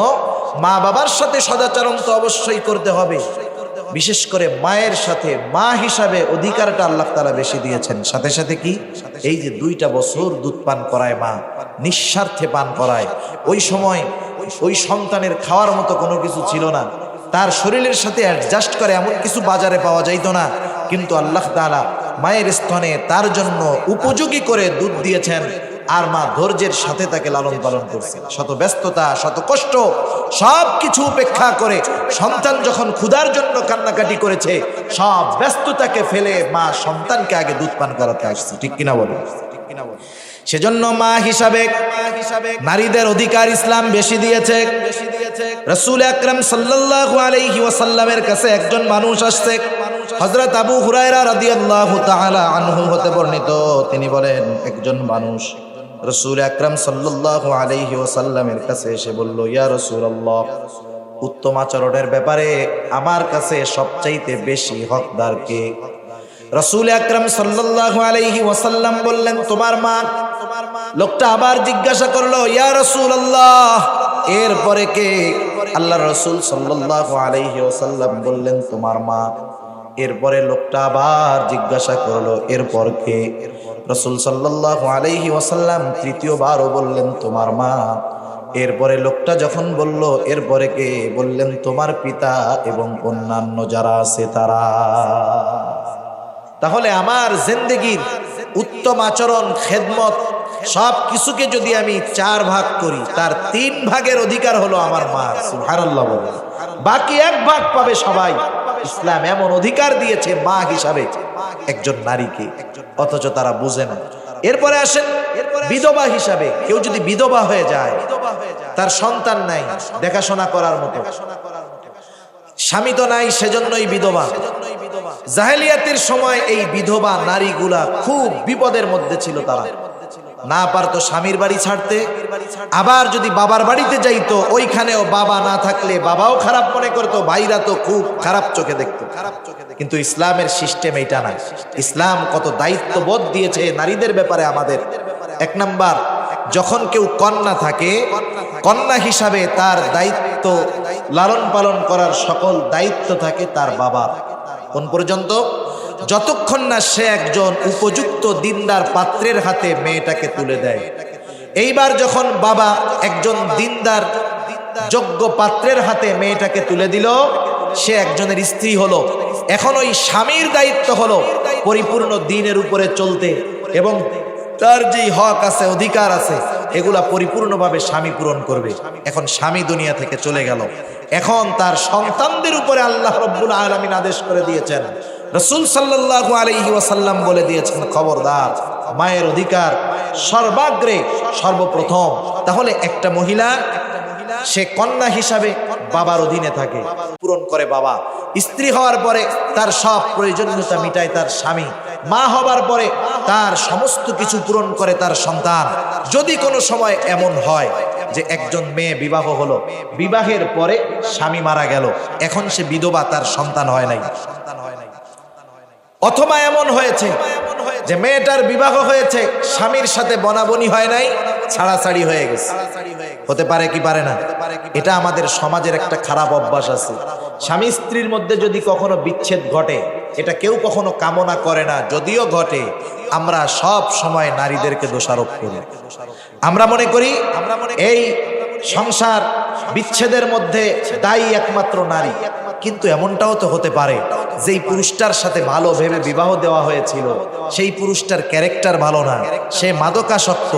মা বাবার সাথে সদাচরণ তো অবশ্যই করতে হবে। বিশেষ করে মায়ের সাথে মা হিসাবে অধিকারটা আল্লাহ তাআলা বেশি দিয়েছেন। সাথে সাথে কি, এই যে 2টা বছর দুধ পান করায় মা, নিঃস্বার্থে পান করায়। ওই সময় ওই সন্তানের খাওয়ার মতো কোনো কিছু ছিল না, তার শরীরের সাথে অ্যাডজাস্ট করে এমন কিছু বাজারে পাওয়া যাইতো না, কিন্তু আল্লাহ তাআলা মায়ের স্তনে তার জন্য উপযোগী করে দুধ দিয়েছেন। আর মা ধৈর্যের সাথে তাকে লালন পালন করছে। শত ব্যস্ততা, শত কষ্ট সব কিছু উপেক্ষা করে সন্তান যখন ক্ষুধার জন্য কান্নাকাটি করেছে, সব ব্যস্ততাকে ফেলে মা সন্তানকে আগে দুধ পান করাতে আসছে। ঠিক কিনা বলো? সেজন্য মা হিসাবে নারীদের অধিকার ইসলাম বেশি দিয়েছে। রাসূল আকরাম সাল্লাল্লাহু আলাইহি ওয়াসাল্লামের কাছে একজন মানুষ আসছে। হযরত আবু হুরায়রা রাদিয়াল্লাহু তাআলা আনহু হতে বর্ণিত, তিনি বলেন, একজন মানুষ রাসূল আকরাম সাল্লাল্লাহু আলাইহি ওয়াসাল্লামের কাছে এসে বলল, ইয়া রাসূলুল্লাহ, উত্তম আচরণের ব্যাপারে আমার কাছে সবচাইতে বেশি হকদার কে? রাসূল আকরাম সাল্লাল্লাহু আলাইহি ওয়াসাল্লাম বললেন, তোমার মা। লোকটা আবার জিজ্ঞাসা করলো, ইয়া রাসূলুল্লাহ, এরপরে কে? আল্লাহর রাসূল সাল্লাল্লাহু আলাইহি ওয়াসাল্লাম বললেন, তোমার মা। এরপরে লোকটা আবার জিজ্ঞাসা করলো, এরপর কে? রাসূল সাল্লাল্লাহু আলাইহি ওয়াসাল্লাম তৃতীয়বারও বললেন, তোমার মা। এরপরে লোকটা যখন বলল এরপরে কে, বললেন, তোমার পিতা এবং অন্যান্য যারা আছে তারা। তাহলে আমার জিন্দেগির উত্তম আচরণ, খেদমত সব কিছুকে যদি আমি 4 ভাগ করি, তার 3 ভাগের অধিকার হলো আমার মা। সুবহানাল্লাহ বলে, বাকি 1 ভাগ পাবে সবাই। ইসলাম এমন অধিকার দিয়েছে মা হিসাবে একজন নারীকে, অথচ তারা বুঝে না। এরপরে আসেন বিধবা হিসাবে। কেউ যদি বিধবা হয়ে যায়, তার সন্তান নাই দেখাশোনা করার মতো, স্বামী তো নাই, সেজন্যই বিধবা। জাহেলিয়াতের সময় এই বিধবা নারীগুলা খুব বিপদের মধ্যে ছিল। তারা না পারতো স্বামীর বাড়ি ছাড়তে, আবার যদি বাবার বাড়িতে যাইতো ওইখানেও বাবা না থাকলে বাবাও খারাপ মনে করতো, ভাইরা তো খুব খারাপ চোখে দেখতো। কিন্তু ইসলামের সিস্টেম এইটা না। ইসলাম কত দায়িত্ববোধ দিয়েছে নারীদের ব্যাপারে আমাদের। 1 নাম্বার, যখন কেউ কন্যা থাকে, কন্যা হিসাবে তার দায়িত্ব, লালন পালন করার সকল দায়িত্ব থাকে তার বাবার। কোন পর্যন্ত? যতক্ষণ না সে একজন উপযুক্ত দিনদার পাত্রের হাতে মেয়েটাকে তুলে দেয়। এইবার যখন বাবা একজন দিনদার যোগ্য পাত্রের হাতে মেয়েটাকে তুলে দিল, সে একজনের স্ত্রী হলো। এখন ওই স্বামীর দায়িত্ব হলো পরিপূর্ণ দ্বীনের উপরে চলতে, এবং তার যেই হক আছে, অধিকার আছে, এগুলা পরিপূর্ণভাবে স্বামী পূরণ করবে। এখন স্বামী দুনিয়া থেকে চলে গেল, এখন তার সন্তানদের উপরে আল্লাহ রাব্বুল আলামিন আদেশ করে দিয়েছেন, রাসূল সাল্লাল্লাহু আলাইহি ওয়াসাল্লাম বলে দিয়েছেন, খবরদার, মায়ের অধিকার সর্বাগ্রে, সর্বপ্রথম। তাহলে একটা মহিলা সে কন্যা হিসাবে বাবার অধীনে থাকে, পূরণ করে বাবা। স্ত্রী হওয়ার পরে তার সব প্রয়োজনীয়তা মিটায় তার স্বামী। মা হবার পরে তার সমস্ত কিছু পূরণ করে তার সন্তান। যদি কোনো সময় এমন হয় যে একজন মেয়ে বিবাহ হলো, বিবাহের পরে স্বামী মারা গেল, এখন সে বিধবা, তার সন্তান হয় নাই। অথবা এমন হয়েছে যে মেয়েটার বিবাহ হয়েছে, স্বামীর সাথে বনাবনি হয় নাই, ছাড়াছাড়ি হয়ে গেছে। হতে পারে কি পারে না? এটা আমাদের সমাজের একটা খারাপ অভ্যাস আছে। স্বামী স্ত্রীর মধ্যে যদি কখনো বিচ্ছেদ ঘটে, এটা কেউ কখনো কামনা করে না, যদিও ঘটে, আমরা সব সময় নারীদেরকে দোষারোপ করি। আমরা মনে করি এই সংসার বিচ্ছেদের মধ্যে দায়ী একমাত্র নারী। কিন্তু এমনটাও তো হতে পারে যেই পুরুষটার সাথে ভালো ভেবে বিবাহ দেওয়া হয়েছিল, সেই পুরুষটার ক্যারেক্টার ভালো না, সে মাদকাসক্ত,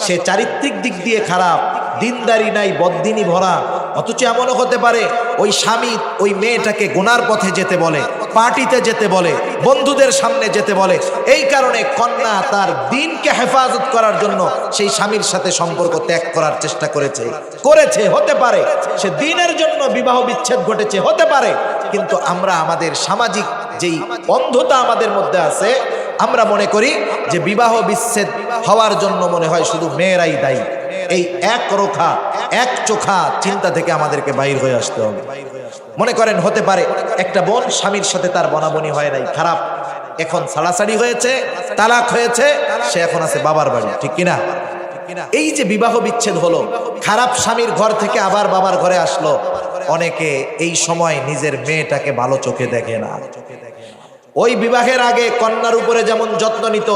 সে চারিত্রিক দিক দিয়ে খারাপ, দিনদারি নাই, বদ্দিনী ভরা। অথচ এমনও হতে পারে ওই স্বামী ওই মেয়েটাকে গুনার পথে যেতে বলে, পার্টিতে যেতে বলে, বন্ধুদের সামনে যেতে বলে। এই কারণে কন্যা তার দিনকে হেফাজত করার জন্য সেই স্বামীর সাথে সম্পর্ক ত্যাগ করার চেষ্টা করেছে। হতে পারে সে দিনের জন্য বিবাহ বিচ্ছেদ ঘটেছে, হতে পারে। কিন্তু আমরা আমাদের সামাজিক যেই অন্ধতা আমাদের মধ্যে আছে, আমরা মনে করি যে বিবাহ বিচ্ছেদ হওয়ার জন্য মনে হয় শুধু মেয়েরাই দায়ী। এই একরোখা এক চোখা চিন্তা থেকে আমাদেরকে বাইর হয়ে আসতে হবে। মনে করেন হতে পারে একটা বোন স্বামীর সাথে তার বনাবনি হয় নাই, খারাপ, এখন ছাড়াছাড়ি হয়েছে, তালাক হয়েছে, সে এখন আছে বাবার বাড়ি, ঠিক কিনা? এই যে বিবাহ বিচ্ছেদ হলো, খারাপ স্বামীর ঘর থেকে আবার বাবার ঘরে আসলো, অনেকে এই সময় নিজের মেয়েটাকে ভালো চোখে দেখে না। ওই বিবাহের আগে কন্যার উপরে যেমন যত্ন নিত,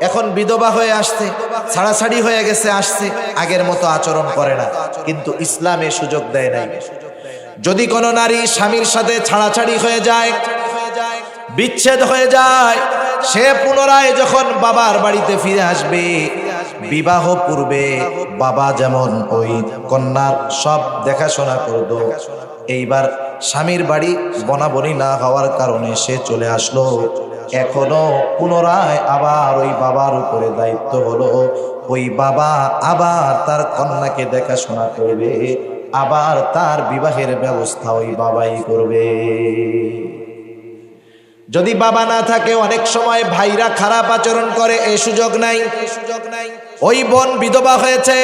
এখন বিধবা হয়ে আসছে, ছাড়াছাড়ি হয়ে গেছে, আসছে, আগের মতো আচরণ করে না। কিন্তু ইসলামে সুযোগ দেয় নাই। যদি কোনো নারী স্বামীর সাথে ছাড়াছাড়ি হয়ে যায়, বিচ্ছেদ হয়ে যায়, সে পুনরায় যখন বাবার বাড়িতে ফিরে আসবে, বিবাহ পূর্বে বাবা যেমন ওই কন্যার সব দেখাশোনা করত, এইবার স্বামীর বাড়ি বনাবনি না হওয়ার কারণে সে চলে আসলো। এখনো পুনরায় আবার ওই বাবার উপরে দায়িত্ব হলো, ওই বাবা আবার তার কন্যাকে দেখাশোনা করবে, আবার তার বিবাহের ব্যবস্থা ওই বাবাই করবে। যদি বাবা না থাকে, অনেক সময় ভাইরা খারাপ আচরণ করে, এই সুযোগ নাই। ওই বোন বিধবা হয়েছে,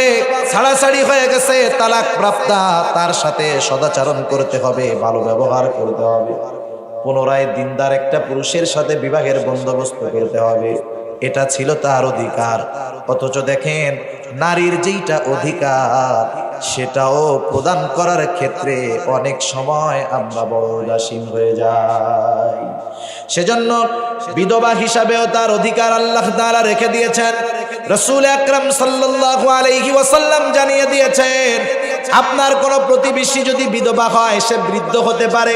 ছাড়াছাড়ি হয়ে গেছে, তালাক প্রাপ্তা, তার সাথে সদাচরণ করতে হবে, ভালো ব্যবহার করতে হবে, পুনরায় দিনদার একটা পুরুষের সাথে বিবাহের বন্দোবস্ত করতে হবে। এটা ছিল তার অধিকার। অথচ দেখেন নারীর যেইটা অধিকার, সেটাও প্রদান করার ক্ষেত্রে অনেক সময় আমরা বড় উদাসীন হয়ে যাই। সেজন্য বিধবা হিসাবেও তার অধিকার আল্লাহ তাআলা রেখে দিয়েছেন। রাসূল আকরাম সাল্লাল্লাহু আলাইহি ওয়াসাল্লাম জানিয়ে দিয়েছেন, আপনার কোনো প্রতিবেশী যদি বিধবা হয়, সে বৃদ্ধ হতে পারে,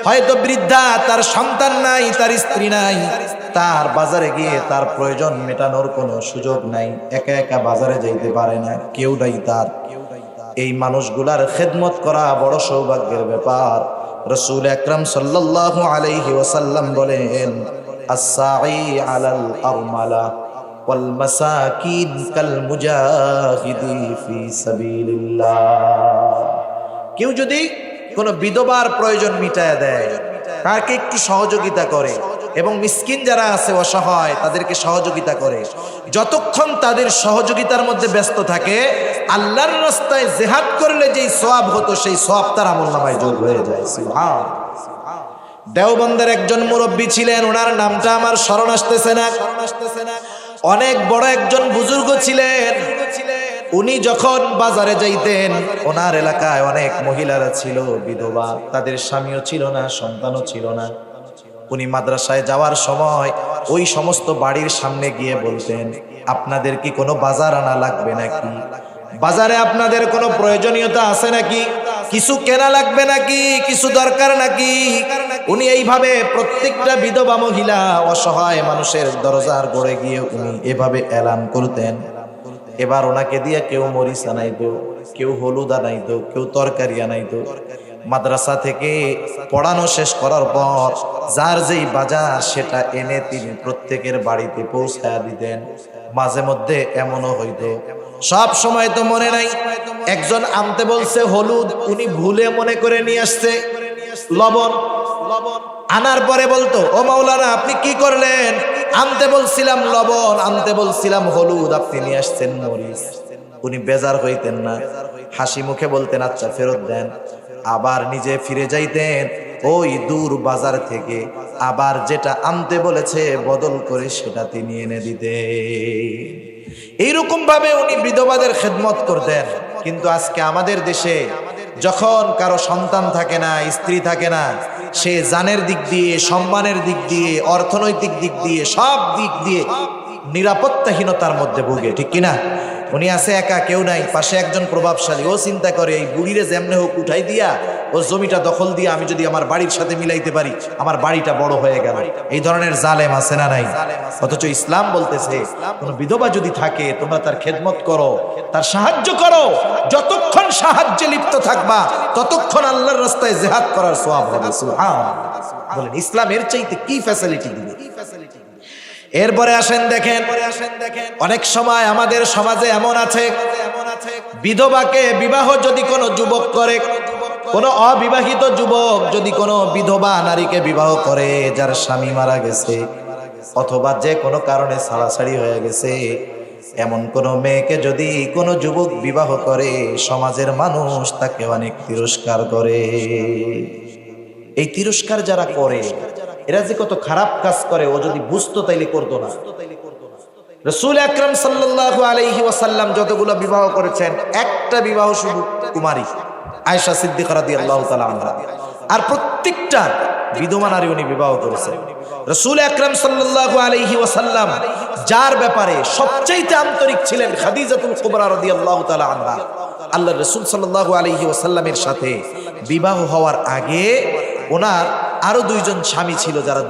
হয়তো বৃদ্ধা, তার সন্তান নাই, তার স্ত্রী নাই, তার বাজারে গিয়ে তার প্রয়োজন মেটানোর কোনো সুযোগ নাই, একা একা বাজারে যাইতে পারে না, কেউ নাই তার। এই মানুষগুলার খেদমত করা বড় সৌভাগ্যের ব্যাপার। রাসূল আকরাম সাল্লাল্লাহু আলাইহি ওয়াসাল্লাম বলেন, আস-সাঈ আলাল আরমালা ওয়াল মাসাকিন কাল মুজাহিদি ফি সাবিলিল্লাহ। কেউ যদি কোনো বিধবার প্রয়োজন মিটায় দেয়, তাকে একটু সহযোগিতা করে, এবং মিসকিন যারা আছে অসহায়, তাদেরকে সহযোগিতা করে, যতক্ষণ তাদের সহযোগিতার মধ্যে ব্যস্ত থাকে, আল্লাহর রাস্তায় জিহাদ করলে যেই সওয়াব হতো, সেই সওয়াব তার আমলনামায় যোগ হয়ে যায়। সুবহান। দেওবন্দের একজন মুরব্বী ছিলেন, ওনার নামটা আমার স্মরণ আসতেছে না, অনেক বড় একজন বুজুর্গ ছিলেন। উনি যখন বাজারে যাইতেন, ওনার এলাকায় অনেক মহিলারা ছিল বিধবা, তাদের স্বামীও ছিল না, সন্তানও ছিল না। উনি মাদ্রাসায় যাওয়ার সময় ওই সমস্ত বাড়ির সামনে গিয়ে বলতেন, আপনাদের কি কোনো বাজার আনা লাগবে নাকি? বাজারে আপনাদের কোনো প্রয়োজনীয়তা আছে নাকি? কিছু কেনা লাগবে নাকি? কিছু দরকার নাকি? উনি এইভাবে প্রত্যেকটা বিধবা মহিলা, অসহায় মানুষের দরজার গড়ে গিয়ে উনি এভাবে এলান করতেন। এবার ওনাকে দিয়ে কেউ মরিচ আনাইতো, কেউ হলুদ আনাইতো, কেউ তরকারি আনাইতো। মাদ্রাসা থেকে পড়ানো শেষ করার পর যার যেই বাজার সেটা এনে তিনি প্রত্যেকের বাড়িতে পৌঁছায়া দিতেন। মাঝে মধ্যে এমনও হইতো, সব সময় তো মনে নাই, একজন আনতে বলছে হলুদ, উনি ভুলে মনে করে নিয়ে আসছে লবণ। আনার পরে বলতো, ও মাওলানা আপনি কি করলেন? আনতে বলছিলাম লবণ, আনতে বলছিলাম হলুদ, আপনি নিয়ে আসছেন মরিচ। উনি বেজার হইতেন না, হাসি মুখে বলতেন আচ্ছা ফেরত দেন। আবার নিজে ফিরে যাইতেন ওই দূর বাজার থেকে, আবার যেটা আনতে বলেছে বদল করে সেটা তিনি এনে দিতেন। এইরকম ভাবে উনি বিধবাদের খেদমত করতেন। কিন্তু আজকে আমাদের দেশে যখন কারো সন্তান থাকে না, স্ত্রী থাকে না, সে জানের দিক দিয়ে, সম্মানের দিক দিয়ে, অর্থনৈতিক দিক দিয়ে, সব দিক দিয়ে নিরাপত্তাহীনতার মধ্যে ভুগে, ঠিক কিনা? উনি আছে একা, কেউ নাই, পাশে একজন প্রভাবশালী, ও চিন্তা করে এই বুড়িরে যেমনে হোক উঠাই দিয়া ও জমিটা দখল দিয়ে আমি যদি আমার বাড়ির সাথে মিলাইতে পারি, আমার বাড়িটা বড় হয়ে গেল। এই ধরনের জালেম আছে না নাই? অথচ ইসলাম বলতেছে কোন বিধবা যদি থাকে তোমরা তার খেদমত করো, তার সাহায্য করো। যতক্ষণ সাহায্যে লিপ্ত থাকবা ততক্ষণ আল্লাহর রাস্তায় জিহাদ করার সওয়াব হবে। সুবহানাল্লাহ। বলেন ইসলাম এর চাইতে কি ফ্যাসিলিটি দিবে? এরপরে আসেন দেখেন, অনেক সময় আমাদের সমাজে এমন আছে, বিধবাকে বিবাহ যদি কোনো যুবক করে, কোনো অবিবাহিত যুবক যদি কোনো বিধবা নারীকে বিবাহ করে যার স্বামী মারা গেছে অথবা যে কোনো কারণে ছাড়াছাড়ি হয়ে গেছে, এমন কোন মেয়েকে যদি কোনো যুবক বিবাহ করে সমাজের মানুষ তাকে অনেক তিরস্কার করে। এই তিরস্কার যারা করে এরা যে কত খারাপ কাজ করে ও যদি বুঝতো তাইলে করতো না। রাসূল আকরাম সাল্লাল্লাহু আলাইহি ওয়াসাল্লাম যতগুলো বিবাহ করেছেন, একটা বিবাহ শুধু কুমারী আয়েশা সিদ্দিকা রাদিয়াল্লাহু তাআলা আনহা, আর প্রত্যেকটা বিধবা নারী উনি বিবাহ করেছেন। রাসূল আকরাম সাল্লাল্লাহু আলাইহি ওয়াসাল্লাম যার ব্যাপারে সবচেয়ে আন্তরিক ছিলেন খাদিজাতুল কুবরা রাদিয়াল্লাহু তাআলা আনহা। আল্লাহর রাসূল সাল্লাল্লাহু আলাইহি ওয়াসাল্লামের সাথে বিবাহ হওয়ার আগে ওনার আরো দুইজন স্বামী ছিল, যারা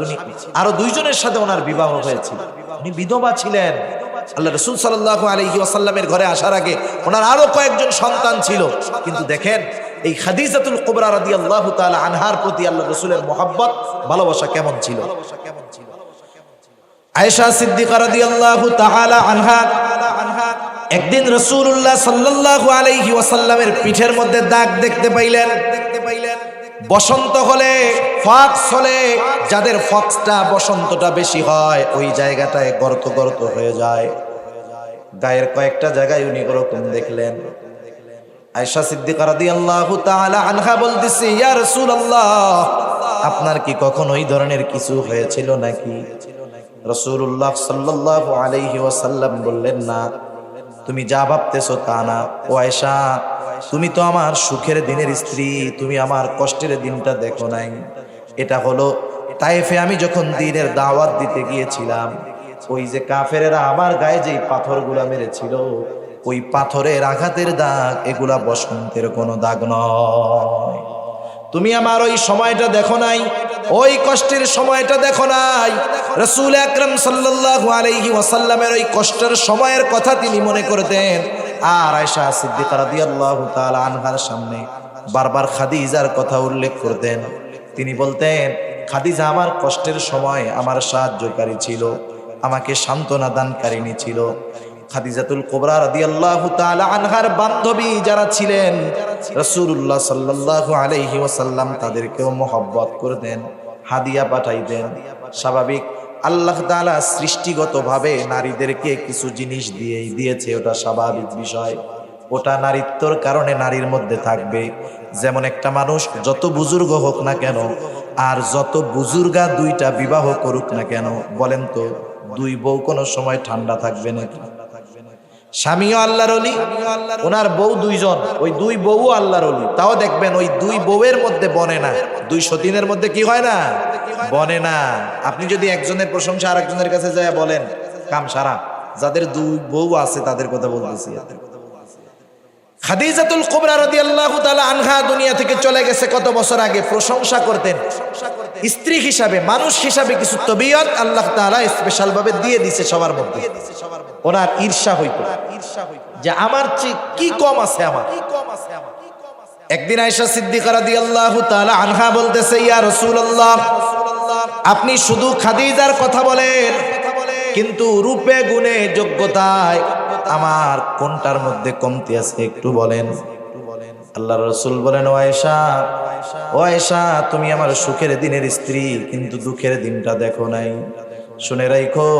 আরো দুইজনের সাথে ওনার বিবাহ হয়েছিল। উনি বিধবা ছিলেন। আল্লাহ রাসূল সাল্লাল্লাহু আলাইহি ওয়াসাল্লামের ঘরে আসার আগে ওনার আরো কয়েকজন সন্তান ছিল। কিন্তু দেখেন এই খাদিজাতুল কুবরা রাদিয়াল্লাহু তাআলা আনহার প্রতি আল্লাহ রাসূলের মহব্বত, ভালোবাসা কেমন ছিল। আয়েশা সিদ্দিকা রাদিয়াল্লাহু তাআলা আনহা একদিন রাসূলুল্লাহ সাল্লাল্লাহু আলাইহি ওয়াসাল্লামের পিঠের মধ্যে দাগ দেখতে পাইলেন। বসন্ত হলে, ফক্স হলে, যাদের ফক্সটা বসন্তটা বেশি হয় ওই জায়গাটায় গর্ত গর্ত হয়ে যায়। গায়ের কয়েকটা জায়গায় উনি ওরকম দেখলেন। আয়েশা সিদ্দিকা রাদিয়াল্লাহু তাআলা আনহা বলতেছে, ইয়া রাসূলুল্লাহ আপনার কি কখনো এই ধরনের কিছু হয়েছিল নাকি? রাসূলুল্লাহ সাল্লাল্লাহু আলাইহি ওয়াসাল্লাম বললেন, না, তুমি যা ভাবতেছো তা না। ও আয়েশা, তুমি তো আমার সুখের দিনের স্ত্রী, তুমি আমার কষ্টের দিনটা দেখো নাই। এটা হলো তায়েফে আমি যখন দ্বীনের দাওয়াত দিতে গিয়েছিলাম, ওই যে কাফেরেরা আমার গায়ে যেই পাথরগুলা মেরেছিল ওই পাথরের আঘাতের দাগ, এগুলা বসন্তের কোনো দাগ নয়। তুমি আমার ওই সময়টা দেখো নাই, ওই কষ্টের সময়টা দেখো নাই। রাসূল আকরাম সাল্লাল্লাহু আলাইহি ওয়াসাল্লামের ওই কষ্টের সময়ের কথা তিনি মনে করতেন। আর আয়েশা সিদ্দিকা রাদিয়াল্লাহু তাআলা আনহার সামনে বারবার খাদিজার কথা উল্লেখ করতেন। তিনি বলতেন, খাদিজা আমার কষ্টের সময় আমার সাহায্যকারী ছিল, আমাকে সান্ত্বনা দানকারিণী ছিল। খাদিজাতুল কুবরা রাদিয়াল্লাহু তাআলা আনহার বান্ধবী যারা ছিলেন, রাসূলুল্লাহ সাল্লাল্লাহু আলাইহি ওয়াসাল্লাম তাদেরকেও মহব্বত করতেন, হাদিয়া পাঠাইতেন। স্বাভাবিক, আল্লাহ তাআলা সৃষ্টিগতভাবে নারীদেরকে কিছু জিনিস দিয়েছে, ওটা স্বাভাবিক বিষয়, ওটা নারীত্বর কারণে নারীর মধ্যে থাকবে। যেমন একটা মানুষ যত বুজুর্গ হোক না কেন আর যত বুজুর্গা দুইটা বিবাহ করুক না কেন, বলেন তো দুই বউ কোনো সময় ঠান্ডা থাকবে নাকি? স্বামীও আল্লাহর ওলি, ওনার বউ দুইজন, ওই দুই বউ আল্লাহর ওলি, তাও দেখবেন ওই দুই বউয়ের মধ্যে বনে না, দুই সতীনের মধ্যে কি হয় না, বনে না। আপনি যদি একজনের প্রশংসা আর একজনের কাছে যায় বলেন, কাম সারা। যাদের দুই বউ আছে তাদের কথা বলতেছি। খাদিজাতুল কুবরা রাদিয়াল্লাহু তাআলা আনহা দুনিয়া থেকে চলে গেছে কত বছর আগে। প্রশংসা করতেন স্ত্রী হিসাবে, মানুষ হিসাবে কিছু তবিয়ত আল্লাহ তাআলা স্পেশাল ভাবে দিয়ে দিয়েছে সবার মধ্যে। ওনার ঈর্ষা হইতো যে আমার চেয়ে কি কম আছে আমার। একদিন আয়েশা সিদ্দিকা রাদিয়াল্লাহু তাআলা আনহা বলতেছে, ইয়া রাসূলুল্লাহ, আপনি শুধু খাদিজার কথা বলেন, কিন্তু রূপে গুণে যোগ্যতায় আমার কোনটার মধ্যে কমতি আছে একটু বলেন। আল্লাহর রাসূল বলেন, ও আয়েশা, তুমি আমার সুখের দিনের স্ত্রী, কিন্তু দুঃখের দিনটা দেখো নাই। শুনে রাখো,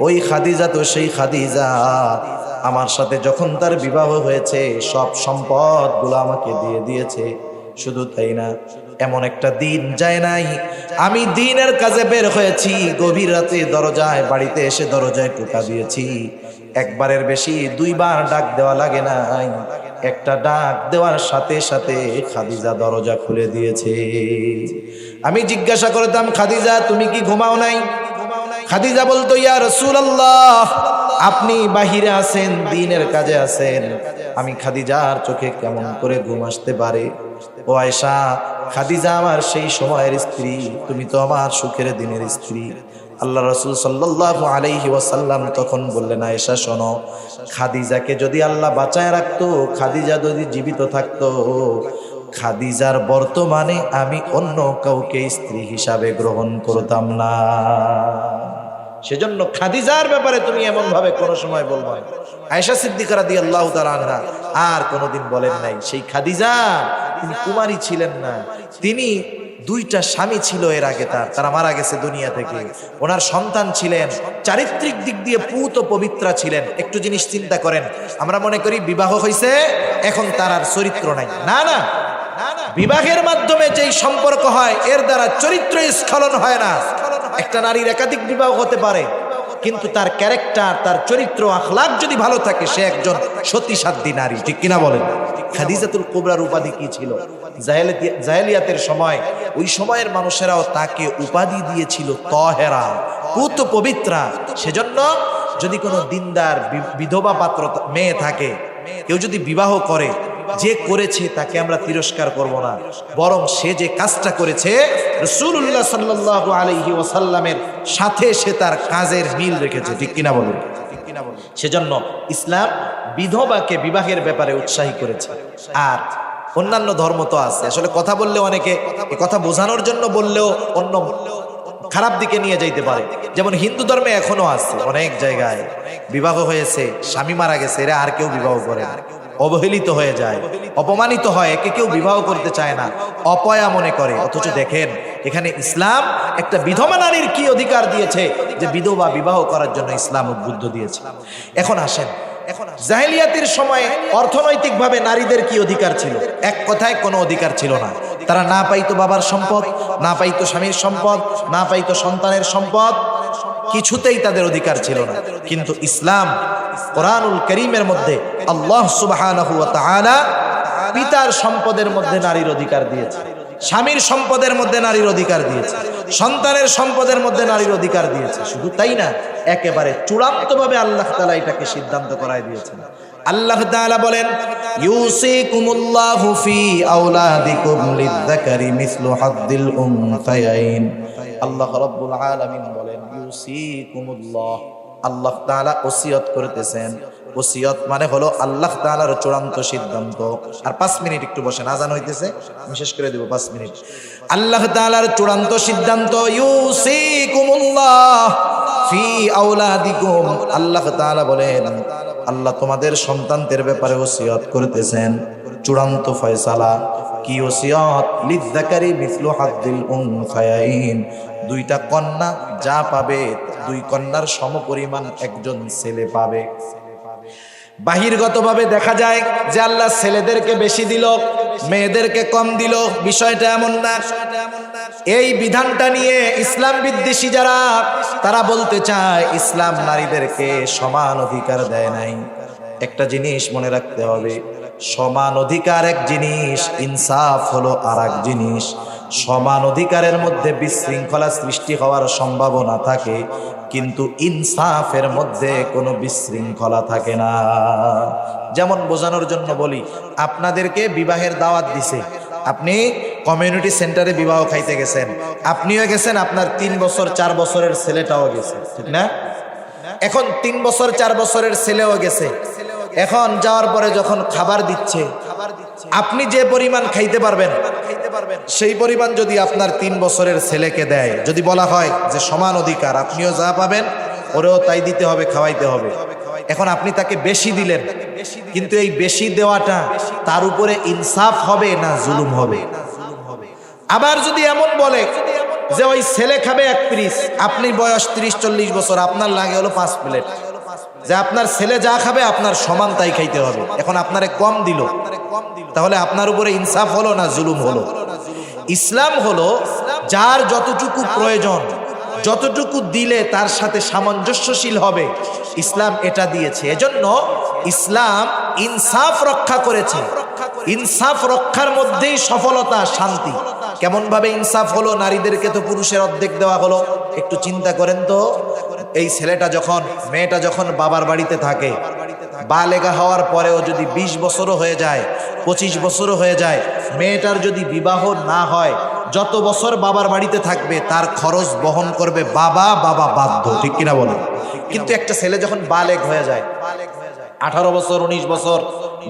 ওই খাদিজা তো সেই খাদিজা, আমার সাথে যখন তার বিবাহ হয়েছে সব সম্পদগুলো আমাকে দিয়ে দিয়েছে। শুধু তাই না, এমন একটা দিন যায় নাই আমি দিনের কাজে বের হয়েছি, গভীর রাতে দরজায়, বাড়িতে এসে দরজায় টোকা দিয়েছি, একবারের বেশি দুইবার ডাক দেওয়া লাগে নাই। একটা ডাক দেওয়ার সাথে সাথে খাদিজা দরজা খুলে দিয়েছে। আমি জিজ্ঞাসা করতাম, খাদিজা তুমি কি ঘুমাও নাই? খাদিজা বলতো, ইয়া রাসূলুল্লাহ, আপনি বাহিরে আছেন, দ্বীনের কাজে আছেন, আমি খাদিজার চোখে কেমন করে ঘুম আসতে পারে? ও আয়েশা, খাদিজা আমার সেই সময়ের স্ত্রী, তুমি তো আমার সুখের দিনের স্ত্রী। আল্লাহ রাসূল সাল্লাল্লাহু আলাইহি ওয়াসাল্লাম তখন বললেন, আয়েশা শোনো, খাদিজাকে যদি আল্লাহ বাঁচায় রাখতো, খাদিজা যদি জীবিত থাকতো, খাদিজার বর্তমানে আমি অন্য কাউকে স্ত্রী হিসাবে গ্রহণ করতাম না। সেজন্য খাদিজার ব্যাপারে তুমি এমন ভাবে কোনো সময় বলবা না। আয়েশা সিদ্দিকা রাদিয়াল্লাহু তাআলা আনহা আর কোনোদিন বলেন নাই সেই খাদিজা, তিনি কুমারী ছিলেন না, তিনি দুইটা স্বামী ছিল এর আগে, তারা মারা গেছে দুনিয়া থেকে। ওনার সন্তান ছিলেন, চারিত্রিক দিক দিয়ে পুত পবিত্রা ছিলেন। একটু জিনিস চিন্তা করেন, আমরা মনে করি বিবাহ হয়েছে এখন তার আর চরিত্র নাই। না না, বিবাহের মাধ্যমে যেই সম্পর্ক হয় এর দ্বারা চরিত্র স্খলন হয় না। একটা নারীর একাধিক বিবাহ হতে পারে, কিন্তু তার ক্যারেক্টার, তার চরিত্র, আখলাক যদি ভালো থাকে, সে একজন সতীসাধ্যী নারী। ঠিক কিনা বলেন? খাদিজাতুল কুবরার উপাধি কি ছিল? জাহেলিয়াতের সময় ওই সময়ের মানুষেরাও তাকে উপাধি দিয়েছিল তহেরা, পুত পবিত্রা। সেজন্য যদি কোনো দিনদার বিধবা পাত্র মেয়ে থাকে, কেউ যদি বিবাহ করে, যে করেছে তাকে আমরা তিরস্কার করব না, বরং সে যে কাজটা করেছে রাসূলুল্লাহ সাল্লাল্লাহু আলাইহি ওয়াসাল্লামের সাথে সে তার কাজের মিল রেখেছে। ঠিক কিনা বলুন? সেজন্য ইসলাম বিধবাকে বিবাহের ব্যাপারে উৎসাহী করেছে। আর অন্যান্য ধর্ম তো আছে, আসলে কথা বললে অনেকে এই কথা বোঝানোর জন্য বললেও অন্য খারাপ দিকে নিয়ে যাইতে পারে। যেমন হিন্দু ধর্মে এখনো আছে অনেক জায়গায়, বিবাহ হয়েছে, স্বামী মারা গেছে, এরা আর কেউ বিবাহ করে না, অবহেলিত হয়ে যায়, অপমানিত হয়, একে কেউ বিবাহ করতে চায় না, অপয়া মনে করে। অথচ দেখেন এখানে ইসলাম একটা বিধবা নারীর কি অধিকার দিয়েছে, যে বিধবা বিবাহ করার জন্য ইসলাম উদ্বুদ্ধ দিয়েছে। এখন আসেন, জাহেলিয়াতের সময়ে অর্থনৈতিকভাবে নারীদের কি অধিকার ছিল? এক কথায় কোনো অধিকার ছিল না। তারা না পাইতো বাবার সম্পদ, না পাইতো স্বামীর সম্পদ, না পাইতো সন্তানের সম্পদ, কিছুতেই তাদের অধিকার ছিল না। কিন্তু ইসলাম কোরআনুল কারীমের মধ্যে আল্লাহ সুবহানাহু ওয়া তাআলা পিতার সম্পদের মধ্যে নারীর অধিকার দিয়েছে, স্বামীর সম্পদের মধ্যে নারীর অধিকার দিয়েছে, সন্তানের সম্পদের মধ্যে নারীর অধিকার দিয়েছে। শুধু তাই না, একেবারে চূড়ান্তভাবে আল্লাহ তাআলা এটাকে সিদ্ধান্ত করায় দিয়েছেন। আল্লাহ তাআলা বলেন, ইউসিকুমুল্লাহু ফি আওলাদিকুম লিয-যাকারি মিসলু হাদ্দিল উনসায়াইন। আল্লাহ রাব্বুল আলামিন বলেন, ইউসিকুমুল্লাহ, আল্লাহ তাআলা ওসিয়ত করতেছেন। ওসিয়ত মানে হলো আল্লাহ তাআলার চূড়ান্ত সিদ্ধান্ত। আর 5 মিনিট একটু বসেন, আজান হইতেছে, আমি শেষ করে দেব 5 মিনিট। আল্লাহ তাআলার চূড়ান্ত সিদ্ধান্ত, ইউসিকুমুল্লাহ ফি আওলাদিকুম। আল্লাহ তাআলা বলেন, আল্লাহ তোমাদের সন্তানদের ব্যাপারে ওসিয়ত করতেছেন। চূড়ান্ত ফয়সালা কি ওসিয়ত? লিয-যাকারি মিসলু হাদ্দিল উনসায়াইন। দুইটা কন্যা যা পাবে, দুই কন্যার সমপরিমাণ একজন ছেলে পাবে। বাহিরগতভাবে দেখা যায় যে আল্লাহ ছেলেদেরকে বেশি দিল, মেয়েদেরকে কম দিল। বিষয়টা এমন না। এই বিধানটা নিয়ে ইসলাম বিদ্বেষী যারা, তারা বলতে চায় ইসলাম নারীদেরকে সমান অধিকার দেয় নাই। একটা জিনিস মনে রাখতে হবে, সমান অধিকার এক জিনিস, ইনসাফ হলো আর এক জিনিস। সমান অধিকারের মধ্যে বিশৃঙ্খলা সৃষ্টি হওয়ার সম্ভাবনা থাকে, কিন্তু ইনসাফের মধ্যে কোনো বিশৃঙ্খলা থাকে না। যেমন বোঝানোর জন্য বলি, আপনাদেরকে বিবাহের দাওয়াত দিছে, আপনি কমিউনিটি সেন্টারে বিবাহ খাইতে গেছেন, আপনিও গেছেন, আপনার 3 বছর 4 বছরের ছেলেটাও গেছে, ঠিক না? এখন 3 বছর 4 বছরের ছেলেও গেছে। এখন যাওয়ার পরে যখন খাবার দিচ্ছে, আপনি যে পরিমাণ খাইতে পারবেন সেই পরিমাণ যদি আপনার 3 বছরের ছেলেকে দেয়, যদি বলা হয় যে সমান অধিকার, আপনিও যা পাবেন ওরেও তাই দিতে হবে, খাওয়াইতে হবে, এখন আপনি তাকে বেশি দিলেন, কিন্তু এই বেশি দেওয়াটা তার উপরে ইনসাফ হবে না জুলুম হবে? আবার যদি এমন বলে যে ওই ছেলে খাবে 1 পিস, আপনি বয়স 30-40 বছর, আপনার লাগে হলো 5 প্লেট, যে আপনার ছেলে যা খাবে আপনার সমান তাই খাইতে হবে, এখন আপনারে কম দিল, তাহলে আপনার উপরে ইনসাফ হলো না জুলুম হলো? ইসলাম হলো যার যতটুকু প্রয়োজন, যতটুকু দিলে তার সাথে সামঞ্জস্যশীল হবে, ইসলাম এটা দিয়েছে। এজন্য ইসলাম ইনসাফ রক্ষা করেছে। ইনসাফ রক্ষার মধ্যেই সফলতা, শান্তি। কেমন ভাবে ইনসাফ হলো? নারীদেরকে তো পুরুষের অর্ধেক দেওয়া হলো। একটু চিন্তা করেন তো, এই ছেলেটা যখন, মেয়েটা যখন বাবার বাড়িতে থাকে, বালেগা হওয়ার পরেও যদি 20 বছরও হয়ে যায়, 25 বছরও হয়ে যায়, মেয়েটার যদি বিবাহ না হয়, যত বছর বাবার বাড়িতে থাকবে তার খরচ বহন করবে বাবা, বাবা বাধ্য, ঠিক কিনা বলেন? কিন্তু একটা ছেলে যখন বালেগ হয়ে যায়, 18 বছর, 19 বছর,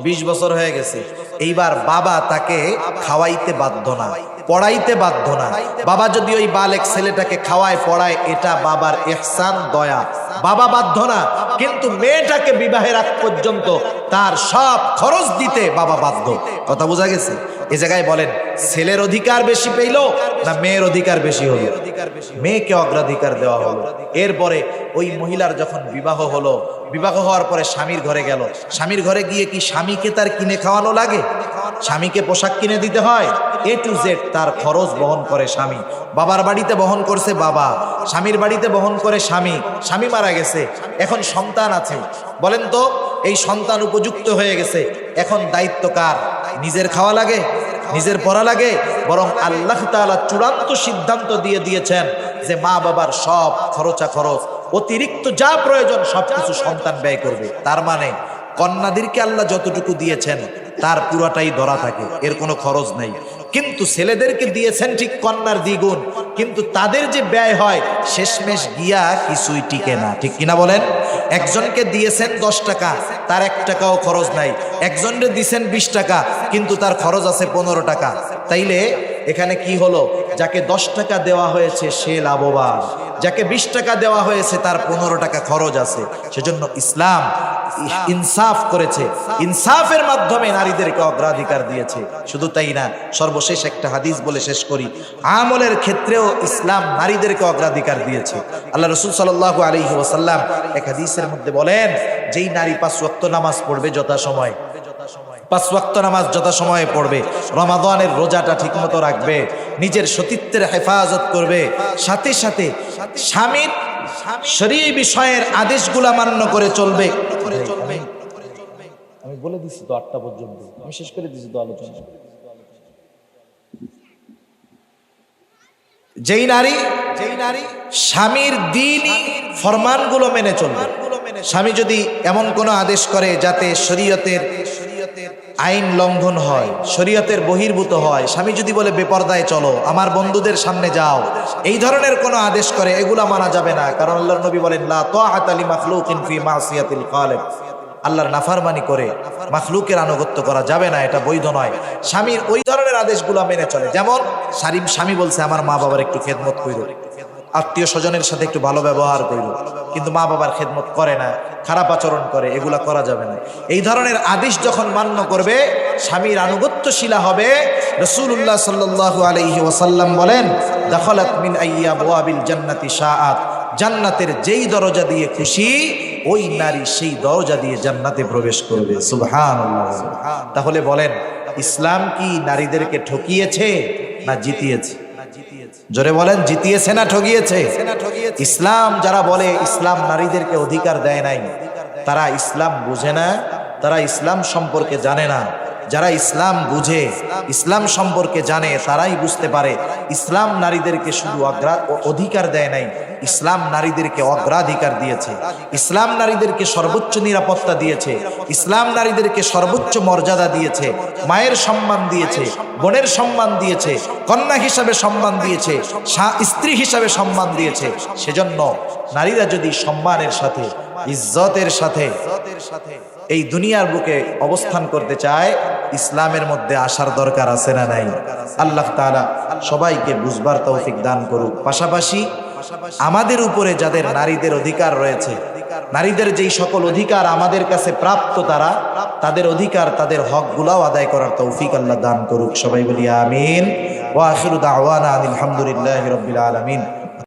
20 বছর হয়ে গেছে, এইবার বাবা তাকে খাওয়াইতে বাধ্য না, পড়াইতে বাধ্য না। বাবা যদি ওই বালেক ছেলেটাকে খাওয়ায়, পড়ায়, এটা বাবার ইহসান, দয়া, বাবা বাধ্য না। কিন্তু মেয়েটাকে বিবাহের আগ পর্যন্ত তার সব খরচ দিতে বাবা বাধ্য। কথা বোঝা গেছে? এই জায়গায় বলেন, ছেলের অধিকার বেশি পেইল না মেয়ের অধিকার বেশি হলো? মেয়েকে অগ্রাধিকার দেওয়া হলো। এরপরে ওই মহিলার যখন বিবাহ হলো, বিবাহ হওয়ার পরে স্বামীর ঘরে গেল, স্বামীর ঘরে গিয়ে কি স্বামীকে তার কিনে খাওয়ানো লাগে? স্বামীকে পোশাক কিনে দিতে হয়? A to Z তার খরচ বহন করে স্বামী। বাবার বাড়িতে বহন করছে বাবা, স্বামীর বাড়িতে বহন করে স্বামী। স্বামী মারা গেছে, এখন সন্তান আছে। বলেন তো, এই সন্তান উপযুক্ত হয়ে গেছে, এখন দায়িত্ব কার? নিজের খাওয়া লাগে, নিজের পড়া লাগে? বরং আল্লাহ তাআলা চূড়ান্ত সিদ্ধান্ত দিয়ে দিয়েছেন যে মা বাবার সব খরচা খরচ, অতিরিক্ত যা প্রয়োজন সবকিছু সন্তান ব্যয় করবে। তার মানে কন্যাদেরকে আল্লাহ যতটুকু দিয়েছেন তার পুরাটাই ধরা থাকে, এর কোনো খরচ নাই। কিন্তু ছেলেদেরকে দিয়েছেন ঠিক কন্যার দ্বিগুণ, কিন্তু তাদের যে ব্যয় হয় শেষমেশ গিয়া কিছুই টিকে না, ঠিক কিনা বলেন? একজনকে দিয়েছেন 10 টাকা, তার 1 টাকাও খরচ নাই। একজনকে দিয়েছেন 20 টাকা, কিন্তু তার খরচ আছে 15 টাকা। তাইলে এখানে কি হলো? যাকে 10 টাকা দেওয়া হয়েছে সে লাভবান, যাকে 20 টাকা দেওয়া হয়েছে তার 15 টাকা খরচ আছে। সেজন্য ইসলাম ইনসাফ করেছে, ইনসাফের মাধ্যমে নারীদেরকে অগ্রাধিকার দিয়েছে। শুধু তাই না, সর্বশেষ একটা হাদিস বলে শেষ করি, আমলের ক্ষেত্রেও ইসলাম নারীদেরকে অগ্রাধিকার দিয়েছে। আল্লাহ রাসূল সাল্লাল্লাহু আলাইহি ওয়াসাল্লাম এক হাদিসের মধ্যে বলেন, যেই নারী 5 ওয়াক্ত নামাজ পড়বে যথাসময়, 5 ওয়াক্ত নামাজ যথাসময়ে পড়বে, রমাদানের রোজাটা ঠিকমতো রাখবে, নিজের সতীত্বের হেফাজত করবে, সাথে সাথে স্বামীর শরীয়ী বিষয়ের আদেশগুলা মান্য করে চলবে। আমি বলে দিচ্ছি তো 8টা পর্যন্ত, আমি শেষ করে দিচ্ছি তো আলোচনা। যেই নারী স্বামীর দ্বীনি ফরমানগুলো মেনে চলবে, স্বামী যদি এমন কোনো আদেশ করে যাতে শরীয়তের আইন লঙ্ঘন হয়, শরীয়তের বহির্ভূত হয়, স্বামী যদি বলে বেপরদায় চলো, আমার বন্ধুদের সামনে যাও, এই ধরনের কোনো আদেশ করে, এগুলা মানা যাবে না। কারণ আল্লাহর নবী বলেন, লা তাআতা লি মাখলুকিন ফি মাসিয়াতিল খালিক, আল্লাহর নাফরমানি করে মাখলুকের আনুগত্য করা যাবে না, এটা বৈধ নয়। স্বামীর ওই ধরনের আদেশগুলো মেনে চলে। যেমন স্বামী বলছে আমার মা বাবার একটু খেদমত কইরো, আত্মীয় স্বজনের সাথে একটু ভালো ব্যবহার কইরো, কিন্তু মা বাবার খেদমত করে না, খারাপ আচরণ করে, এগুলা করা যাবে না। এই ধরনের আদেশ যখন মান্য করবে, স্বামীর আনুগত্যশীলা হবে। রাসূলুল্লাহ সাল্লাল্লাহু আলাইহি ওয়াসাল্লাম বলেন, দাখালাত মিন আইয়াবওয়াবিল জান্নাতি শাআত, জান্নাতের যেই দরজা দিয়ে খুশি ওই নারী সেই দরজা দিয়ে জান্নাতে প্রবেশ করবে। সুবহানাল্লাহ। তাহলে বলেন, ইসলাম কি নারীদেরকে ঠকিয়েছে না জিতিয়েছে? জোরে বলেন, জিতিয়েছে না ঠকিয়েছে? ইসলাম যারা বলে ইসলাম নারীদেরকে অধিকার দেয় নাই, তারা ইসলাম বুঝে না, তারা ইসলাম সম্পর্কে জানে না। যারা ইসলাম বুঝে, ইসলাম সম্পর্কে জানে, তারাই বুঝতে পারে ইসলাম নারীদেরকে শুধু অধিকার দেয় নাই, ইসলাম নারীদেরকে অগ্রাধিকার দিয়েছে, ইসলাম নারীদেরকে সর্বোচ্চ নিরাপত্তা দিয়েছে, ইসলাম নারীদেরকে সর্বোচ্চ মর্যাদা দিয়েছে, মায়ের সম্মান দিয়েছে, বোনের সম্মান দিয়েছে, কন্যা হিসাবে সম্মান দিয়েছে, স্ত্রী হিসাবে সম্মান দিয়েছে। সেজন্য নারীরা যদি সম্মানের সাথে, ইজ্জতের সাথে এই দুনিয়ার বুকে অবস্থান করতে চায়, ইসলামের মধ্যে আসার দরকার আছে না নাই? আল্লাহ তাআলা সবাইকে বুঝবার তৌফিক দান করুক। পাশাপাশি আমাদের উপরে যাদের নারীদের অধিকার রয়েছে, নারীদের যেই সকল অধিকার আমাদের কাছে প্রাপ্ত, তাদের অধিকার, তাদের হকগুলাও আদায় করার তৌফিক আল্লাহ দান করুক। সবাই বলি আমিন। ওয়া আখিরু দাওয়ানা আলহামদুলিল্লাহি রাব্বিল আলামিন।